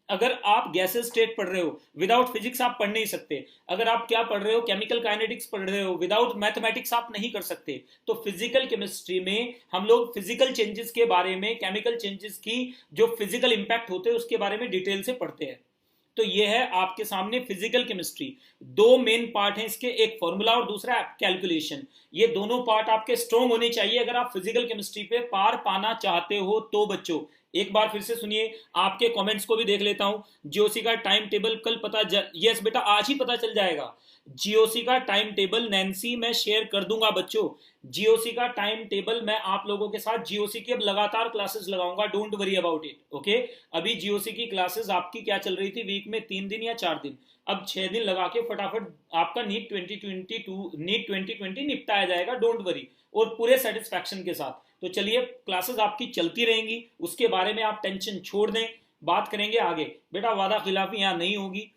अगर आप गैसेस स्टेट पढ़ रहे हो, विदाउट फिजिक्स आप पढ़ नहीं सकते। अगर आप क्या पढ़ रहे हो, केमिकल काइनेटिक्स पढ़ रहे हो, विदाउट मैथमेटिक्स आप नहीं कर सकते। तो फिजिकल केमिस्ट्री में हम लोग फिजिकल चेंजेस के बारे में, केमिकल चेंजेस की जो फिजिकल इंपैक्ट होते हैं उसके बारे में डिटेल से पढ़ते हैं। तो ये है आपके सामने फिजिकल केमिस्ट्री। 2 मेन पार्ट हैं इसके, एक फॉर्मूला और दूसरा कैलकुलेशन। ये दोनों पार्ट आपके स्ट्रॉन्ग होने चाहिए अगर आप फिजिकल केमिस्ट्री पे पार पाना चाहते हो तो बच्चों। एक बार फिर से सुनिए, आपके कमेंट्स को भी देख लेता हूं। जीओसी का टाइम टेबल कल यस बेटा आज ही पता चल जाएगा। जीओसी का टाइम टेबल नैन्सी मैं शेयर कर दूंगा बच्चों। जीओसी का टाइम टेबल मैं आप लोगों के साथ, जीओसी की अब लगातार क्लासेस लगाऊंगा, don't worry about it, okay. अभी जीओसी की क्लासेस आपकी क्या चल रही थी, वीक में 3 दिन या 4 दिन, अब 6 दिन लगा के फटाफट आपका नीट 2020 निपटाया जाएगा, डोंट वरी, और पूरे सेटिस्फैक्शन के साथ। तो चलिए क्लासेस आपकी चलती रहेंगी, उसके बारे में आप टेंशन छोड़ दें, बात करेंगे आगे। बेटा वादा खिलाफी यहां नहीं होगी।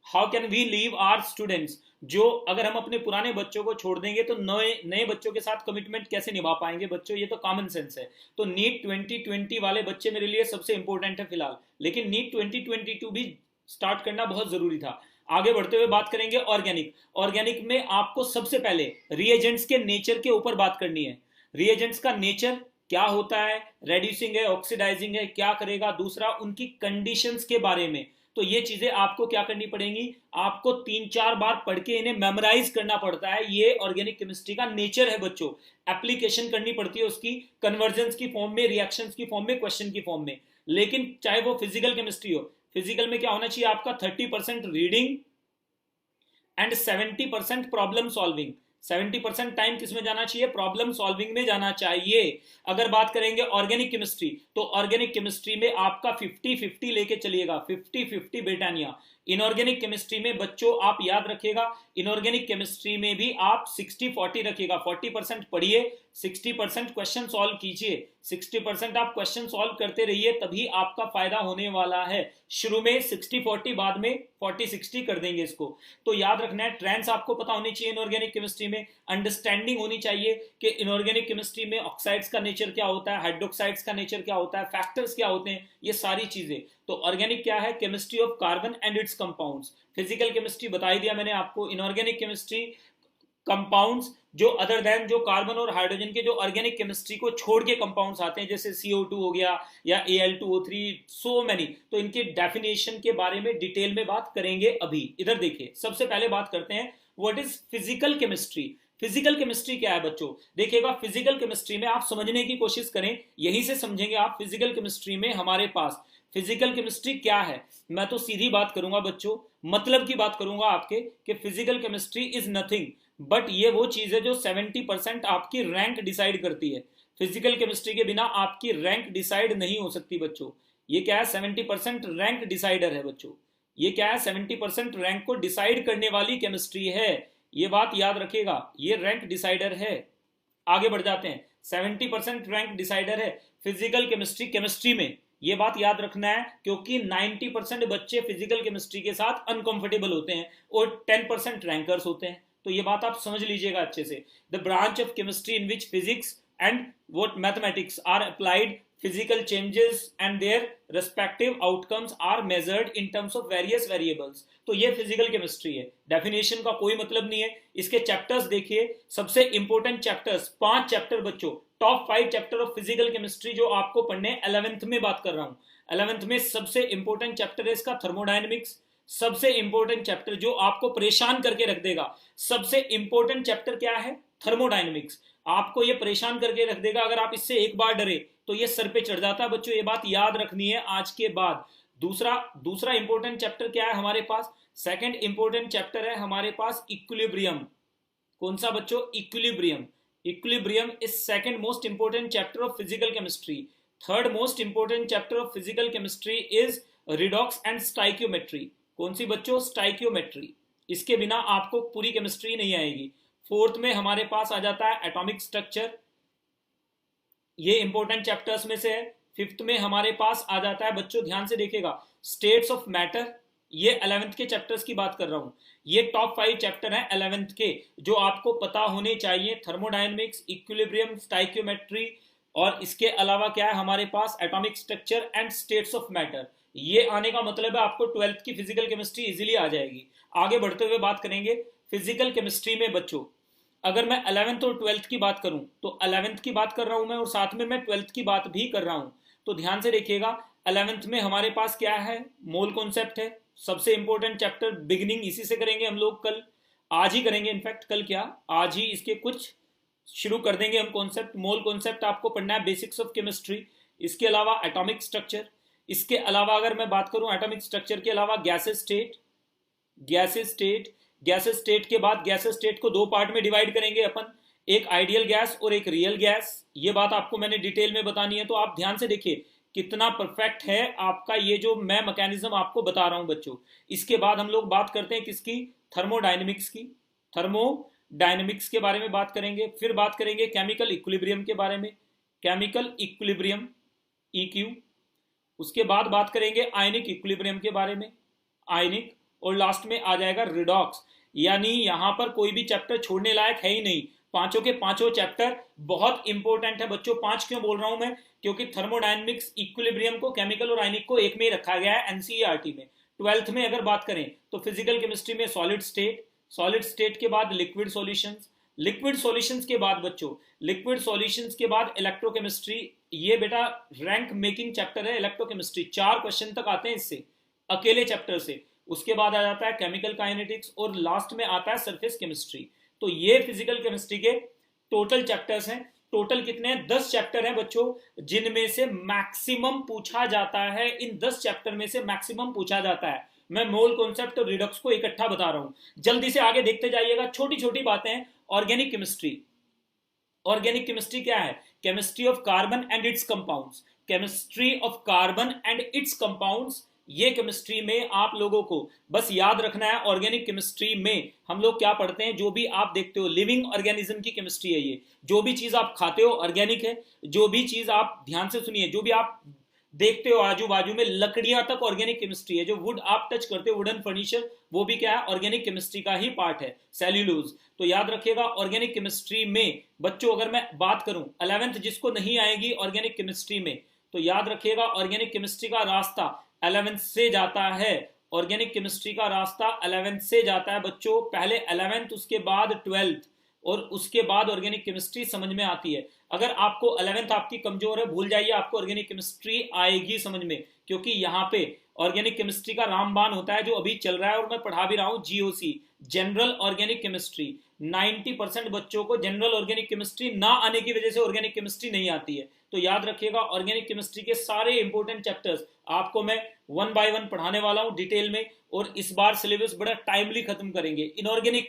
How can we leave our students, जो अगर हम अपने पुराने बच्चों को छोड़ देंगे तो नए बच्चों के साथ कमिटमेंट कैसे निभा पाएंगे बच्चों, ये तो कॉमन सेंस है। तो नीट 2020 वाले बच्चे मेरे लिए सबसे इंपॉर्टेंट है फिलहाल, लेकिन नीट 2022 भी स्टार्ट करना बहुत जरूरी था। आगे बढ़ते हुए बात करेंगे ऑर्गेनिक में आपको सबसे पहले रिएजेंट्स के नेचर के ऊपर बात करनी है। रिएजेंट्स का नेचर क्या होता है, रेड्यूसिंग है, ऑक्सीडाइजिंग है, क्या करेगा। दूसरा उनकी कंडीशंस के बारे में। तो ये चीजें आपको क्या करनी पड़ेंगी, आपको 3-4 बार पढ़ के इन्हें मेमोराइज करना पड़ता है। ये ऑर्गेनिक केमिस्ट्री का नेचर है बच्चों। एप्लीकेशन करनी पड़ती है उसकी, कन्वर्जन्स की फॉर्म में, रिएक्शंस की फॉर्म में, क्वेश्चन की फॉर्म में। लेकिन चाहे वो फिजिकल केमिस्ट्री हो, फिजिकल में क्या होना चाहिए आपका, 30% reading and 70% problem solving. 70% time किस में जाना चाहिए, प्रॉब्लम सॉल्विंग में जाना चाहिए। अगर बात करेंगे ऑर्गेनिक केमिस्ट्री, तो ऑर्गेनिक केमिस्ट्री में आपका 50-50 लेके चलिएगा, 50-50 ब्रिटानिया। इनऑर्गेनिक केमिस्ट्री में बच्चों आप याद रखिएगा, इनऑर्गेनिक केमिस्ट्री में भी आप 60-40 रखिएगा। 40% पढ़िए, 60% क्वेश्चन सॉल्व कीजिए। 60% आप क्वेश्चन सॉल्व करते रहिए, तभी आपका फायदा होने वाला है। शुरू में 60-40, बाद में 40-60 कर देंगे इसको। तो याद रखना है, ट्रेंड्स आपको पता होनी चाहिए इनऑर्गेनिक केमिस्ट्री में, अंडरस्टैंडिंग होनी चाहिए कि इनऑर्गेनिक केमिस्ट्री में ऑक्साइड्स का नेचर क्या होता है, हाइड्रोक्साइड्स का नेचर क्या होता है, फैक्टर्स क्या होते हैं, ये सारी चीजें। तो ऑर्गेनिक क्या है, chemistry of carbon and it's compounds. Physical chemistry बता ही दिया मैंने आपको। इनऑर्गेनिक केमिस्ट्री कंपाउंड्स जो अदर देन जो कार्बन और हाइड्रोजन के जो ऑर्गेनिक केमिस्ट्री को छोड़ के कंपाउंड्स आते हैं, जैसे CO2 हो गया या Al2O3, सो मैनी। तो इनके डेफिनेशन के बारे में डिटेल में बात करेंगे अभी। इधर देखिए, सबसे पहले बात करते हैं what is physical chemistry. Physical chemistry क्या है बच्चों? देखिएगा, फिजिकल केमिस्ट्री में आप समझने की कोशिश करें, यहीं से समझेंगे आप। फिजिकल केमिस्ट्री में हमारे पास फिजिकल केमिस्ट्री क्या है, मैं तो सीधी बात करूंगा बच्चों, मतलब की बात करूंगा आपके, कि physical chemistry is nothing but ये वो चीज है जो 70% आपकी रैंक डिसाइड करती है। फिजिकल केमिस्ट्री के बिना आपकी रैंक डिसाइड नहीं हो सकती बच्चों। ये क्या है? 70% रैंक डिसाइडर है बच्चों। ये क्या है? 70% रैंक को डिसाइड करने वाली केमिस्ट्री है। ये बात याद रखिएगा, ये रैंक डिसाइडर है। आगे बढ़ जाते हैं। 70% रैंक डिसाइडर है फिजिकल केमिस्ट्री, केमिस्ट्री में। ये बात याद रखना है, क्योंकि 90% बच्चे फिजिकल केमिस्ट्री के साथ अनकंफर्टेबल होते हैं और 10% रैंकर्स होते हैं। तो ये बात आप समझ लीजिएगा अच्छे से। The branch of chemistry in which physics and what mathematics are applied, physical changes and their respective outcomes are measured in terms of various variables। तो ये फिजिकल केमिस्ट्री है। डेफिनेशन का कोई मतलब नहीं है। इसके चैप्टर्स देखिए, सबसे इंपॉर्टेंट चैप्टर्स 5 चैप्टर बच्चों, top 5 chapter of physical chemistry जो आपको पढ़ने 11th में बात कर रहा हूं। 11th में सबसे इंपॉर्टेंट चैप्टर है इसका थर्मोडायनेमिक्स। सबसे इंपॉर्टेंट चैप्टर जो आपको परेशान करके रख देगा, सबसे इंपॉर्टेंट चैप्टर क्या है? थर्मोडायनेमिक्स। आपको ये परेशान करके रख देगा। अगर आप इससे एक बार डरे तो ये सर पे चढ़ जाता है बच्चों। ये बात याद रखनी है आज के बाद। दूसरा इंपॉर्टेंट चैप्टर क्या है हमारे पास? सेकंड इंपॉर्टेंट चैप्टर है हमारे पास इक्विलिब्रियम। कौन सा बच्चों? Equilibrium. Equilibrium is second most important chapter of physical chemistry. Third most important chapter of physical chemistry is redox and stoichiometry. कौन सी बच्चों? स्टाइक्योमेट्री। इसके बिना आपको पूरी केमिस्ट्री नहीं आएगी। फोर्थ में हमारे पास आ जाता है एटॉमिक स्ट्रक्चर, ये इंपॉर्टेंट चैप्टर्स में से है। फिफ्थ में हमारे पास आ जाता है बच्चों, ध्यान से देखिएगा, स्टेट्स ऑफ मैटर। ये 11th के चैप्टर्स की बात कर रहा हूं। ये टॉप 5 चैप्टर हैं 11th के जो आपको पता होने चाहिए। थर्मोडायनेमिक्स, इक्विलिब्रियम, स्टाइक्योमेट्री, और इसके अलावा क्या है हमारे पास? Atomic structure and states of matter. ये आने का मतलब है आपको 12th की फिजिकल केमिस्ट्री इजीली आ जाएगी। आगे बढ़ते हुए बात करेंगे फिजिकल केमिस्ट्री में बच्चों। अगर मैं 11th और 12th की बात करूं तो 11th की बात कर रहा हूं मैं, और साथ में मैं 12th की बात भी कर रहा हूं। तो ध्यान से देखिएगा, 11th में हमारे पास क्या है? मोल कॉन्सेप्ट है। सबसे इंपॉर्टेंट चैप्टर, बिगिनिंग इसी से करेंगे हम लोग। कल, आज ही करेंगे, इनफैक्ट कल क्या, आज ही इसके कुछ शुरू कर देंगे हम कॉन्सेप्ट। मोल कॉन्सेप्ट आपको पढ़ना है, बेसिक्स ऑफ केमिस्ट्री। इसके अलावा एटॉमिक स्ट्रक्चर। इसके अलावा अगर मैं बात करूं एटॉमिक स्ट्रक्चर के अलावा गैसेस स्टेट। गैसेस स्टेट के बाद गैसेस स्टेट को 2 पार्ट में डिवाइड करेंगे अपन, एक आइडियल गैस और एक रियल गैस। ये बात आपको मैंने डिटेल में बतानी है, तो आप ध्यान से देखिए कितना परफेक्ट है आपका ये जो मैं मैकेनिज्म आपको बता रहा हूं बच्चों। इसके बाद हम लोग बात करते हैं किसकी? थर्मोडायनेमिक्स की। थर्मोडायनेमिक्स के बारे में बात करेंगे। फिर बात करेंगे केमिकल इक्विलिब्रियम के बारे में, केमिकल इक्विलिब्रियम, EQ। उसके बाद बात करेंगे आयनिक इक्विलिब्रियम के बारे में, आयनिक। और लास्ट में आ जाएगा रिडॉक्स। यानी यहां पर कोई भी चैप्टर छोड़ने लायक है ही नहीं। पांचों के पांचों चैप्टर बहुत इंपॉर्टेंट है बच्चों। 5 क्यों बोल रहा हूं मैं? क्योंकि थर्मोडायनेमिक्स, इक्विलिब्रियम को, केमिकल और आयनिक को एक में ही रखा गया है एनसीईआरटी में। 12th में अगर बात करें तो फिजिकल केमिस्ट्री में सॉलिड स्टेट के बाद लिक्विड सॉल्यूशंस, लिक्विड सॉल्यूशंस के बाद बच्चों, लिक्विड सॉल्यूशंस के बाद इलेक्ट्रोकेमिस्ट्री। ये बेटा रैंक मेकिंग चैप्टर है इलेक्ट्रोकेमिस्ट्री। 4 क्वेश्चन तक आते हैं इससे, अकेले चैप्टर से। उसके बाद आ जाता है केमिकल काइनेटिक्स, और लास्ट में आता है सरफेस केमिस्ट्री। तो ये फिजिकल केमिस्ट्री के टोटल चैप्टर्स हैं। टोटल कितने हैं? 10 चैप्टर हैं बच्चों, जिनमें से मैक्सिमम पूछा जाता है। इन 10 चैप्टर में से मैक्सिमम पूछा जाता है। मैं मोल कॉन्सेप्ट और रिडॉक्स को इकट्ठा बता रहा हूं। जल्दी से आगे देखते जाइएगा, छोटी छोटी बातें। Organic chemistry. ऑर्गेनिक केमिस्ट्री क्या है? Chemistry of carbon and it's compounds. Chemistry of carbon and it's compounds, ये केमिस्ट्री में आप लोगों को बस याद रखना है। ऑर्गेनिक केमिस्ट्री में हम लोग क्या पढ़ते हैं? जो भी आप देखते हो लिविंग ऑर्गेनिज्म की केमिस्ट्री है ये। जो भी चीज आप खाते हो ऑर्गेनिक है। जो भी चीज आप, ध्यान से सुनिए, जो भी आप देखते हो आजू बाजू में, लकड़ियां तक ऑर्गेनिक केमिस्ट्री है। जो वुड आप टच करते हो, वुडन फर्नीचर, वो भी क्या है? ऑर्गेनिक केमिस्ट्री का ही पार्ट है, सेल्यूलोज। तो याद रखिएगा ऑर्गेनिक केमिस्ट्री में बच्चों, अगर मैं बात करूं 11th जिसको नहीं आएगी ऑर्गेनिक केमिस्ट्री में, तो याद रखिएगा ऑर्गेनिक केमिस्ट्री का रास्ता 11th से जाता है। ऑर्गेनिक केमिस्ट्री का रास्ता 11th से जाता है बच्चों। पहले 11th, उसके बाद 12th, और उसके बाद ऑर्गेनिक केमिस्ट्री समझ में आती है। अगर आपको 11th आपकी कमजोर है, भूल जाइए, आपको ऑर्गेनिक केमिस्ट्री आएगी समझ में, क्योंकि यहाँ पे ऑर्गेनिक केमिस्ट्री का रामबाण होता है जो अभी चल रहा है, और मैं पढ़ा भी रहा हूँ GOC, जनरल ऑर्गेनिक केमिस्ट्री। 90% बच्चों को जनरल ऑर्गेनिक केमिस्ट्री ना आने की वजह से ऑर्गेनिक केमिस्ट्री नहीं आती है। तो याद रखिएगा, ऑर्गेनिक केमिस्ट्री के सारे इंपॉर्टेंट चैप्टर्स आपको मैं 1 बाय 1 पढ़ाने वाला हूं डिटेल में, और इस बार सिलेबस बड़ा टाइमली खत्म करेंगे। इनऑर्गेनिक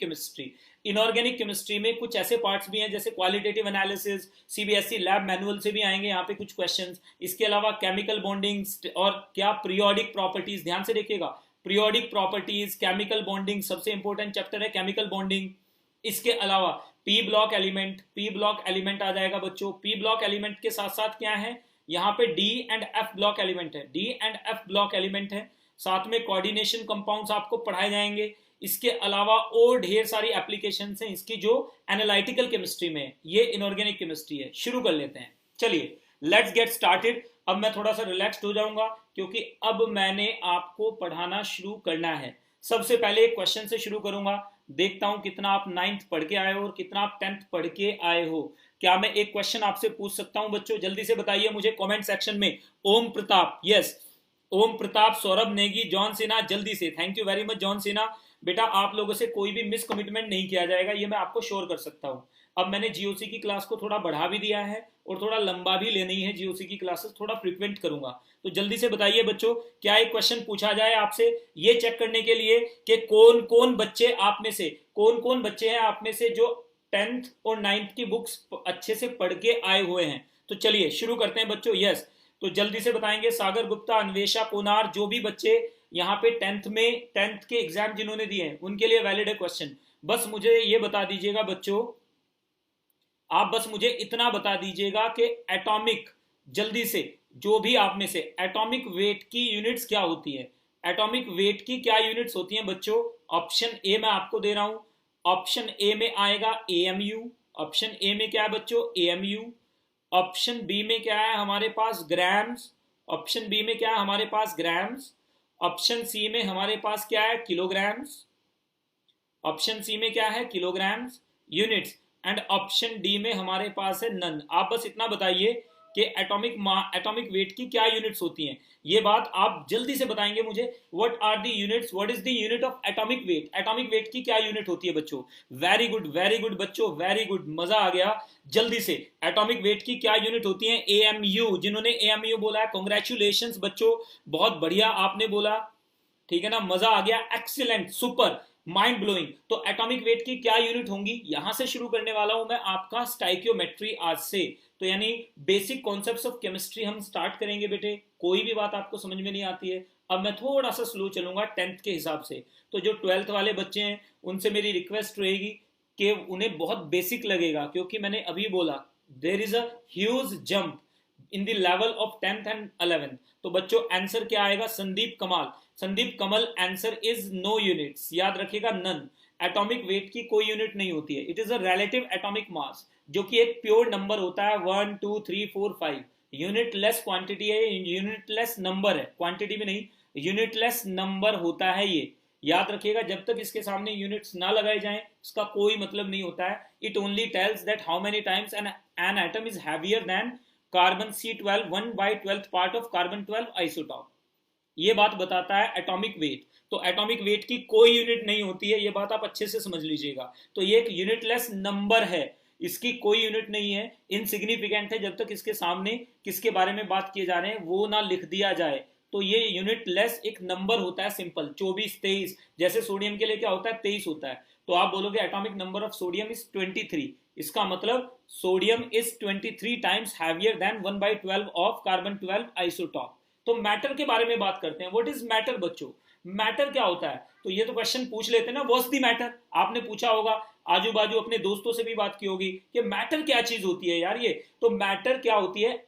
केमिस्ट्री में कुछ ऐसे पार्ट्स भी हैं जैसे qualitative analysis, CBSE lab manual से भी आएंगे यहाँ पे कुछ क्वेश्चंस। इसके अलावा केमिकल बॉन्डिंग और क्या पीरियोडिक प्रॉपर्टीज, ध्यान से देखिएगा, पीरियोडिक प्रॉपर्टीज, केमिकल बॉन्डिंग, सबसे इंपॉर्टेंट चैप्टर है केमिकल बॉन्डिंग। इसके अलावा पी ब्लॉक एलिमेंट आ जाएगा बच्चों। पी ब्लॉक एलिमेंट के साथ साथ क्या है, यहाँ पे D and F block element है। साथ में कोऑर्डिनेशन कंपाउंड्स आपको पढ़ाए जाएंगे। इसके अलावा और ढेर सारी एप्लीकेशंस हैं इसकी जो एनालिटिकल केमिस्ट्री में है। ये इनऑर्गेनिक केमिस्ट्री है। शुरू कर लेते हैं, चलिए लेट्स गेट स्टार्टेड। अब मैं थोड़ा सा रिलैक्स्ड हो जाऊंगा क्योंकि अब मैंने आपको पढ़ाना शुरू करना है। सबसे पहले एक क्वेश्चन से शुरू करूंगा, देखता हूं कितना आप 9th पढ़ के आए हो और कितना आप 10th पढ़ के आए हो। क्या मैं एक क्वेश्चन आपसे पूछ सकता हूं बच्चों? जल्दी से बताइए मुझे कमेंट सेक्शन में। ओम प्रताप, यस ओम प्रताप, सौरभ नेगी, जॉन सिन्हा, जल्दी से। Thank you very much John Sinha. बेटा आप लोगों से कोई भी मिस कमिटमेंट नहीं किया जाएगा, ये मैं आपको श्योर कर सकता हूं। अब मैंने जीओसी की क्लास को थोड़ा बढ़ा भी दिया है और थोड़ा लंबा भी लेनी है, जीओसी की क्लासेस थोड़ा फ्रीक्वेंट करूंगा। तो जल्दी से बताइए बच्चों, क्या एक क्वेश्चन पूछा जाए आपसे ये चेक करने के लिए कि कौन कौन बच्चे हैं आप में से जो 10th और 9th की बुक्स अच्छे से पढ़ के आए हुए हैं। तो चलिए शुरू करते हैं बच्चों। यस, तो जल्दी से बताएंगे। सागर गुप्ता, अन्वेषा पोनार, जो भी बच्चे यहाँ पे 10th के एग्जाम जिन्होंने दिए हैं उनके लिए वैलिड है क्वेश्चन। बस मुझे ये बता दीजिएगा बच्चों, आप बस मुझे इतना बता दीजिएगा कि एटॉमिक, जल्दी से जो भी आप में से, एटॉमिक वेट की यूनिट्स क्या होती है? एटॉमिक वेट की क्या यूनिट्स होती हैं बच्चों? ऑप्शन ए मैं आपको दे रहा हूं। ऑप्शन ए में आएगा एएमयू। ऑप्शन ए में क्या है बच्चों? एएमयू। ऑप्शन बी में क्या है हमारे पास? ग्राम्स। ऑप्शन बी में क्या है हमारे पास? ग्राम्स। ऑप्शन सी में हमारे पास क्या है? किलोग्राम्स। ऑप्शन सी में क्या है? Kilograms units. And option D में हमारे पास है नन। आप बस इतना बताइए कि एटॉमिक वेट की क्या यूनिट्स होती हैं। ये बात आप जल्दी से बताएंगे मुझे। What are the units, what is the unit of atomic weight? Atomic weight की क्या यूनिट होती है बच्चों? वेरी गुड बच्चों, वेरी गुड, मजा आ गया। जल्दी से एटॉमिक वेट की क्या यूनिट होती है? एएमयू। जिन्होंने एएमयू बोला है कॉन्ग्रेचुलेशन बच्चों, बहुत बढ़िया आपने बोला, ठीक है ना, मजा आ गया, एक्सीलेंट, सुपर, माइंड ब्लोइंग। तो एटॉमिक वेट की क्या यूनिट होंगी? यहां से शुरू करने वाला हूं मैं आपका स्टाइकियोमेट्री आज से। तो यानी बेसिक कॉन्सेप्ट्स ऑफ केमिस्ट्री हम स्टार्ट करेंगे बेटे। कोई भी बात आपको समझ में नहीं आती है, अब मैं थोड़ा सा स्लो चलूंगा 10th के हिसाब से। तो जो 12th वाले बच्चे हैं उनसे मेरी रिक्वेस्ट रहेगी कि उन्हें बहुत बेसिक लगेगा, क्योंकि मैंने अभी बोला there is a huge jump in the level of 10th and 11th। तो बच्चों आंसर क्या आएगा? संदीप कमाल, संदीप कमल, आंसर इज नो यूनिट्स। याद रखिएगा, नन। एटॉमिक वेट की कोई यूनिट नहीं होती है। It is a relative atomic mass, जो कि एक प्योर नंबर होता है 1 2 3 4 5। यूनिटलेस क्वांटिटी है, यूनिटलेस नंबर है, क्वांटिटी भी नहीं, यूनिटलेस नंबर होता है ये। याद रखिएगा, जब तक इसके सामने यूनिट्स ना लगाए जाएं इसका कोई मतलब नहीं होता है। It only tells that how many times an atom is heavier than carbon C12, 1/12 part of carbon 12 isotope. ये बात बताता है एटॉमिक वेट। तो एटॉमिक वेट की कोई यूनिट नहीं होती है, ये बात आप अच्छे से समझ लीजिएगा। तो ये एक यूनिटलेस नंबर है, इसकी कोई यूनिट नहीं है, इनसिग्निफिकेंट है जब तक इसके सामने किसके बारे में बात किए जा रहे हैं वो ना लिख दिया जाए। तो ये यूनिटलेस एक नंबर होता है, सिंपल 24 23। जैसे सोडियम के लिए क्या होता है? 23 होता है। तो आप बोलोगे atomic number of sodium is 23, इसका मतलब sodium is 23 times heavier than 1/12 of carbon 12 isotope. तो मैटर के बारे में बात करते हैं। व्हाट इज मैटर बच्चों? मैटर क्या होता है? तो ये तो क्वेश्चन पूछ लेते हैं ना, व्हाट्स द मैटर। आपने पूछा होगा, आजू बाजू अपने दोस्तों से भी बात की होगी कि मैटर क्या चीज होती है यार ये। तो मैटर क्या होती है?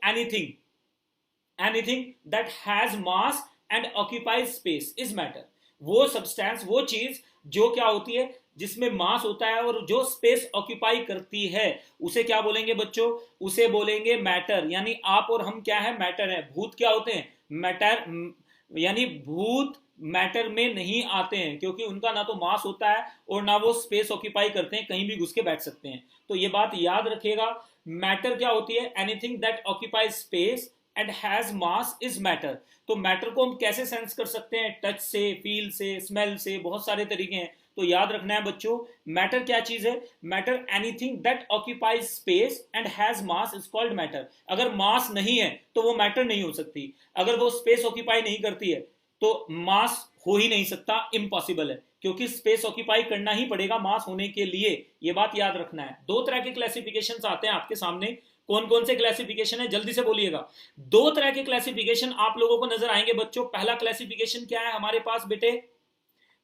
Anything that has mass and occupies space is matter. वो सब्सटेंस, वो चीज जो क्या होती है, जिसमें मास होता है और जो स्पेस ऑक्यूपाई करती है, उसे क्या बोलेंगे बच्चों? उसे बोलेंगे मैटर। यानी आप और हम क्या है? मैटर है। भूत क्या होते हैं? मैटर, यानी भूत मैटर में नहीं आते हैं, क्योंकि उनका ना तो मास होता है और ना वो स्पेस ऑक्यूपाई करते हैं, कहीं भी घुस के बैठ सकते हैं। तो ये बात याद रखिएगा। मैटर क्या होती है? Anything that occupies space and has mass is matter. तो मैटर को हम कैसे सेंस कर सकते हैं? टच से, फील से, स्मेल से, बहुत सारे तरीके हैं। तो याद रखना है बच्चों, मैटर क्या चीज है? Matter anything that occupies space and has mass is called matter. अगर मास नहीं है तो वो मैटर नहीं हो सकती। अगर वो स्पेस ऑक्यूपाई नहीं करती है तो मास हो ही नहीं सकता, इम्पॉसिबल है, क्योंकि स्पेस ऑक्यूपाई करना ही पड़ेगा मास होने के लिए। ये बात याद रखना है। दो तरह के क्लासिफिकेशन आते हैं आपके सामने। कौन कौन से क्लासिफिकेशन है जल्दी से बोलिएगा। दो तरह के क्लासिफिकेशन आप लोगों को नजर आएंगे बच्चों। पहला क्लासिफिकेशन क्या है हमारे पास बेटे?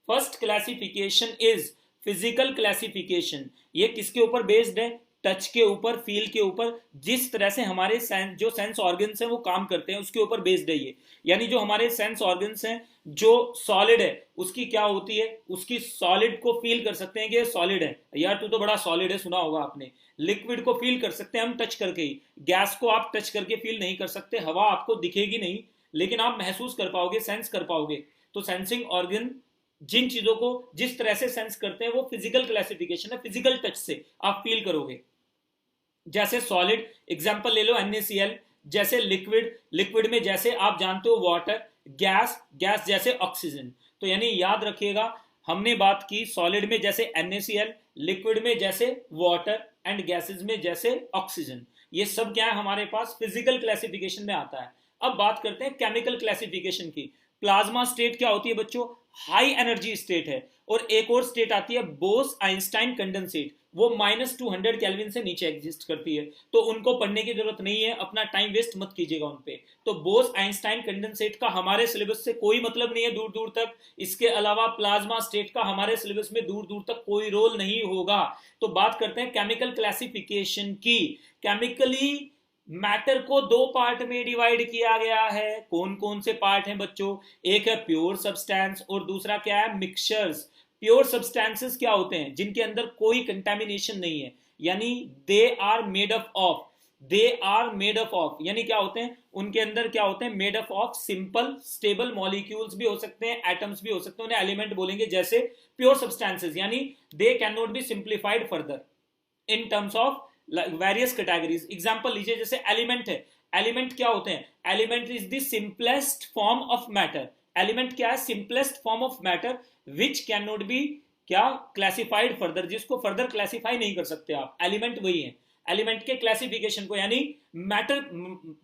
First classification is physical classification. ये किसके ऊपर बेस्ड है? टच के ऊपर, फील के ऊपर, जिस तरह से हमारे जो सेंस ऑर्गन्स हैं वो काम करते हैं उसके ऊपर बेस्ड है ये। यानी जो हमारे सेंस ऑर्गन्स हैं, जो सॉलिड है उसकी क्या होती है, उसकी सॉलिड को फील कर सकते हैं कि ये सॉलिड है। यार तू तो बड़ा सॉलिड है, सुना होगा आपने। लिक्विड को फील कर सकते हैं हम टच करके ही। गैस को आप टच करके फील नहीं कर सकते, हवा आपको दिखेगी नहीं, लेकिन आप महसूस कर पाओगे, सेंस कर पाओगे। तो सेंसिंग ऑर्गन जिन चीजों को जिस तरह से सेंस करते हैं वो फिजिकल क्लासिफिकेशन है। फिजिकल टच से आप फील करोगे। जैसे सॉलिड एग्जांपल ले लो NaCl, जैसे लिक्विड, लिक्विड में जैसे आप जानते हो वाटर, गैस, गैस जैसे ऑक्सीजन। तो यानी याद रखिएगा, हमने बात की सॉलिड में जैसे NaCl, लिक्विड में जैसे वाटर एंड गैसेस में जैसे ऑक्सीजन। ये सब क्या है हमारे पास? फिजिकल क्लासिफिकेशन में आता है। अब बात करते हैं केमिकल क्लासिफिकेशन की। प्लाज्मा स्टेट क्या होती है बच्चों? हाई एनर्जी स्टेट है। और एक और स्टेट आती है बोस आइंस्टाइन कंडेंसेट, वो -200 केल्विन से नीचे एग्जिस्ट करती है। तो उनको पढ़ने की जरूरत नहीं है, अपना टाइम वेस्ट मत कीजिएगा उन पे। तो बोस आइंस्टाइन कंडेंसेट का हमारे सिलेबस से कोई मतलब नहीं है दूर दूर तक। इसके अलावा प्लाज्मा स्टेट का हमारे सिलेबस में दूर दूर तक कोई रोल नहीं होगा। तो बात करते हैं केमिकल क्लासिफिकेशन की। केमिकली मैटर को दो पार्ट में डिवाइड किया गया है। कौन कौन से पार्ट हैं बच्चों? एक है प्योर सब्सटेंस और दूसरा क्या है? मिक्सचर्स। प्योर सब्सटेंसेस क्या होते हैं? जिनके अंदर कोई कंटेमिनेशन नहीं है, यानी they are made up of, they are made up of, यानी क्या होते हैं? उनके अंदर क्या होते हैं? Made up of simple stable molecules भी हो सकते हैं, एटम्स भी हो सकते हैं, उन्हें एलिमेंट बोलेंगे। जैसे प्योर सब्सटेंसेस, यानी they can not be simplified further in terms of various categories. Example लीजिए, जैसे एलिमेंट है। एलिमेंट क्या होते हैं? Element is the simplest form of matter. Element क्या है? Simplest form of matter which can not be क्या क्लासिफाइड फर्दर, जिसको फर्दर क्लासिफाई नहीं कर सकते आप। एलिमेंट वही है। एलिमेंट के क्लासिफिकेशन को, यानी मैटर,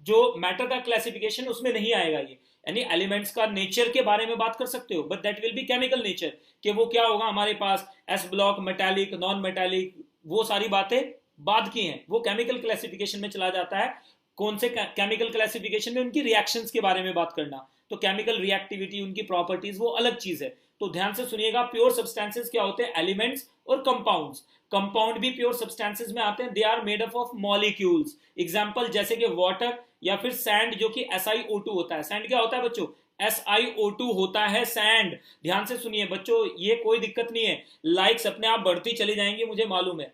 जो मैटर का क्लासिफिकेशन उसमें नहीं आएगा ये। यानी एलिमेंट्स का नेचर के बारे में बात कर सकते हो, but that will be chemical nature, कि वो क्या होगा हमारे पास, s block, metallic, non metallic, वो सारी बातें बाद की हैं। वो केमिकल क्लासिफिकेशन में चला जाता है। कौन से केमिकल क्लासिफिकेशन में? उनकी रिएक्शंस के बारे में बात करना। तो केमिकल रिएक्टिविटी, उनकी प्रॉपर्टीज, वो अलग चीज है। तो ध्यान से सुनिएगा, प्योर सब्सटेंसेस क्या होते हैं? एलिमेंट्स और कंपाउंड्स। कंपाउंड भी प्योर सब्सटेंसेस में आते हैं। They are made up of molecules. Example जैसे कि वाटर या फिर सैंड, जो कि SiO2 होता है। सैंड क्या होता है बच्चों? SiO2 होता है सैंड। ध्यान से सुनिए बच्चों, ये कोई दिक्कत नहीं है, लाइक्स अपने आप बढ़ती चली जाएंगी, मुझे मालूम है।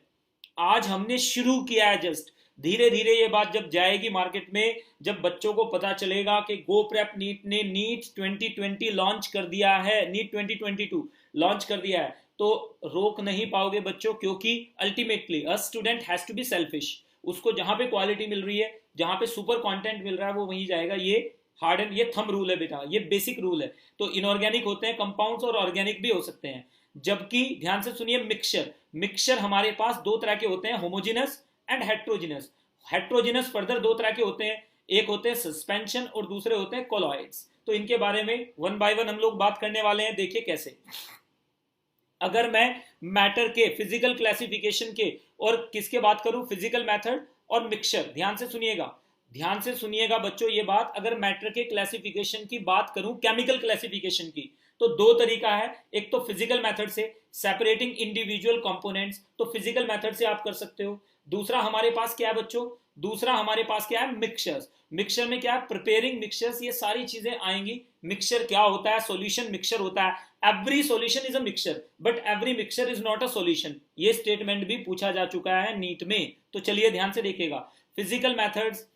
आज हमने शुरू किया है जस्ट, धीरे धीरे ये बात जब जाएगी मार्केट में, जब बच्चों को पता चलेगा कि गो प्रेप नीट ने नीट 2020 लॉन्च कर दिया है, नीट 2022 लॉन्च कर दिया है, तो रोक नहीं पाओगे बच्चों। क्योंकि ultimately a student has to be selfish. उसको जहां पे क्वालिटी मिल रही है, जहां पे सुपर कंटेंट मिल रहा है, वो वहीं जाएगा। ये हार्ड एंड ये थंब रूल है बेटा, ये बेसिक रूल है। तो इनऑर्गेनिक होते हैं कंपाउंड्स और ऑर्गेनिक भी हो सकते हैं। जबकि ध्यान से सुनिए, मिक्सचर, मिक्सचर हमारे पास दो तरह के होते हैं, homogeneous and heterogeneous. Heterogeneous further दो तरह के होते हैं, एक होते हैं सस्पेंशन और दूसरे होते हैं कोलॉइड्स। तो इनके बारे में वन बाय वन हम लोग बात करने वाले हैं। देखिए कैसे। अगर मैं मैटर के फिजिकल क्लासिफिकेशन के और किसके बात करूं, फिजिकल मेथड और मिक्सचर। ध्यान से सुनिएगा, ध्यान से सुनिएगा बच्चों ये बात। अगर मैटर के क्लासिफिकेशन की बात करूं, केमिकल क्लासिफिकेशन की, तो दो तरीका है। एक तो फिजिकल मेथड से, सेपरेटिंग इंडिविजुअल कंपोनेंट्स, तो फिजिकल मेथड से आप कर सकते हो। दूसरा हमारे पास क्या है बच्चों? दूसरा हमारे पास क्या है? मिक्सचर्स। मिक्सचर में क्या है? प्रिपेयरिंग मिक्सचर्स, ये सारी चीजें आएंगी। मिक्सचर क्या होता है? सॉल्यूशन मिक्सचर होता है। Every solution is a mixture, but every mixture is not a solution. ये स्टेटमेंट भी पूछा जा चुका है नीट में। तो चलिए ध्यान से देखिएगा, फिजिकल मेथड्स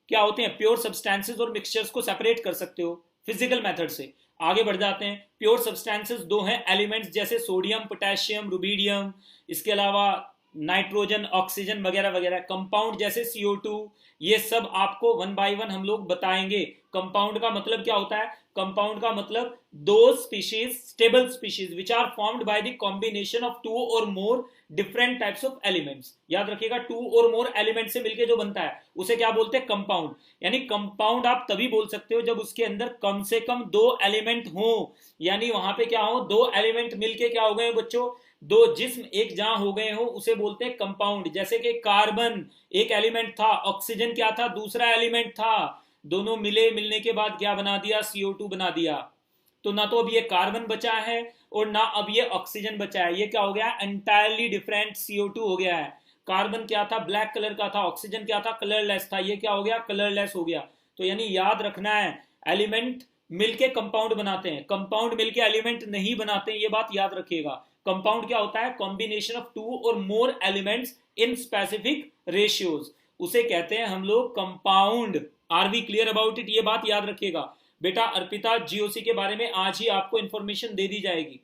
क्या होते हैं? प्योर सब्सटेंसेस और मिक्सचर्स को सेपरेट कर सकते हो फिजिकल मेथड से। आगे बढ़ जाते हैं। प्योर सब्सटेंसेस दो हैं, एलिमेंट्स जैसे सोडियम, पोटेशियम, रुबीडियम, इसके अलावा नाइट्रोजन, ऑक्सीजन वगैरह वगैरह। कंपाउंड जैसे CO2, ये सब आपको वन बाय वन हम लोग बताएंगे। कंपाउंड का मतलब क्या होता है? कंपाउंड का मतलब दो species, stable species which are formed by the combination of two और more different types of elements. याद रखिएगा, टू और मोर एलिमेंट से मिलकर जो बनता है उसे क्या बोलते हैं? कंपाउंड। यानी कंपाउंड आप तभी बोल सकते हो जब उसके अंदर कम से कम दो एलिमेंट हो, यानी वहां पे क्या हो, दो एलिमेंट मिलके क्या हो गए बच्चों, दो जिस्म एक जहां हो गए हो उसे बोलते हैं कंपाउंड। जैसे कि कार्बन एक एलिमेंट था, ऑक्सीजन क्या था? दूसरा एलिमेंट था, दोनों मिलने के बाद क्या बना दिया? CO2 बना दिया। तो ना तो अब ये कार्बन बचा है और ना अब ये ऑक्सीजन बचा है, ये क्या हो गया? एंटायरली डिफरेंट CO2 हो गया है। कार्बन क्या था? ब्लैक कलर का था। ऑक्सीजन क्या था? कलरलेस था। ये क्या हो गया? कलरलेस हो गया। तो यानी याद रखना है, एलिमेंट मिलके कंपाउंड बनाते हैं, कंपाउंड मिलके एलिमेंट नहीं बनाते हैं, ये बात याद रखिएगा। कंपाउंड क्या होता है? कॉम्बिनेशन ऑफ टू और more elements in specific ratios, उसे कहते हैं हम लोग compound. Are we clear about it? ये बात याद रखिएगा बेटा। अर्पिता, जीओसी के बारे में आज ही आपको इंफॉर्मेशन दे दी जाएगी।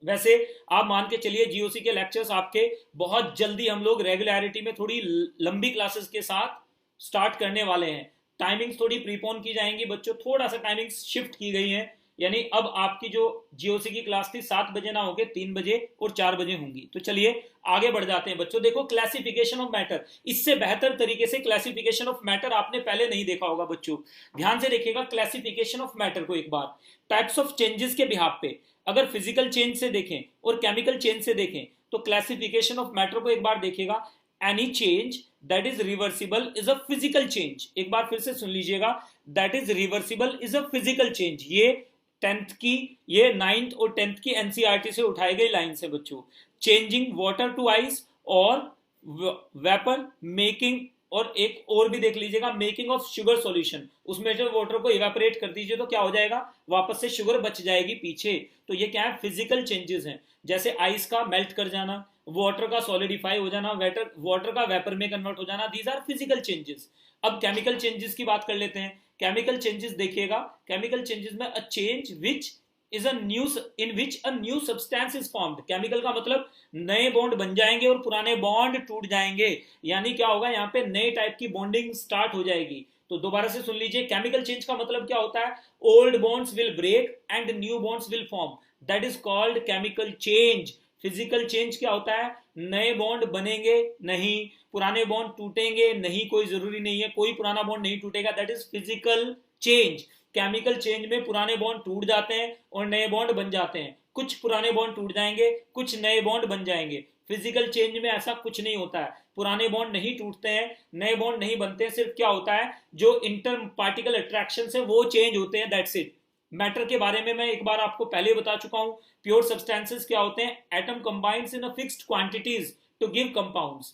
वैसे आप मान के चलिए जीओसी के लेक्चर्स आपके बहुत जल्दी हम लोग रेगुलरिटी में थोड़ी लंबी क्लासेस के साथ स्टार्ट करने वाले हैं। टाइमिंग्स थोड़ी प्रीपोन की जाएंगी बच्चों, थोड़ा सा टाइमिंग्स शिफ्ट की गई है। यानी अब आपकी जो जीओसी की क्लास थी 7 बजे ना होके 3 बजे और 4 बजे होंगी। तो चलिए आगे बढ़ जाते हैं बच्चों। देखो क्लासिफिकेशन ऑफ मैटर, इससे बेहतर तरीके से क्लासिफिकेशन ऑफ मैटर आपने पहले नहीं देखा होगा बच्चों। ध्यान से देखिएगा क्लासिफिकेशन ऑफ मैटर को एक बार। टाइप्स ऑफ चेंजेस के बिहाफ पे अगर फिजिकल चेंज से देखें और केमिकल चेंज से देखें तो क्लासिफिकेशन ऑफ मैटर को एक बार देखिएगा। Any change that is reversible is a physical change. एक बार फिर से सुन लीजिएगा, that is reversible is a physical change. ये 10th की, ये 9th और 10th की एनसीईआरटी से उठाई गई लाइन से बच्चों। चेंजिंग वाटर टू आइस और वेपर मेकिंग, और एक और भी देख लीजिएगा, मेकिंग ऑफ शुगर सॉल्यूशन। उसमें जो वाटर को इवेपोरेट कर दीजिए तो क्या हो जाएगा? वापस से शुगर बच जाएगी पीछे। तो ये क्या है? फिजिकल चेंजेस हैं। जैसे आइस का मेल्ट कर जाना, वाटर का सॉलिडिफाई हो जाना, वाटर का वेपर में कन्वर्ट हो जाना, दीज आर फिजिकल चेंजेस। अब केमिकल चेंजेस की बात कर लेते हैं। केमिकल चेंजेस देखिएगा, केमिकल चेंजेस में a change which is a new, in which a new substance is formed. Chemical का मतलब नए बॉन्ड बन जाएंगे और पुराने बॉन्ड टूट जाएंगे। यानी क्या होगा? यहाँ पे नए टाइप की बॉन्डिंग स्टार्ट हो जाएगी। तो दोबारा से सुन लीजिए, केमिकल चेंज का मतलब क्या होता है? Old bonds will break and new bonds will form, that is called chemical change. Physical change क्या होता है? नए बॉन्ड बनेंगे नहीं, पुराने बॉन्ड टूटेंगे नहीं, कोई जरूरी नहीं है, कोई पुराना बॉन्ड नहीं टूटेगा, that is physical change. Chemical change में पुराने बॉन्ड टूट जाते हैं और नए बॉन्ड बन जाते हैं। कुछ पुराने बॉन्ड टूट जाएंगे, कुछ नए बॉन्ड बन जाएंगे। फिजिकल चेंज में ऐसा कुछ नहीं होता है, पुराने बॉन्ड नहीं टूटते हैं, नए बॉन्ड नहीं बनते हैं। सिर्फ क्या होता है? जो इंटर पार्टिकल अट्रैक्शन है वो चेंज होते हैं, दैट्स इट। मैटर के बारे में मैं एक बार आपको पहले बता चुका हूं। प्योर सब्सटेंसेस क्या होते हैं? Atom combines in a fixed quantities to give compounds.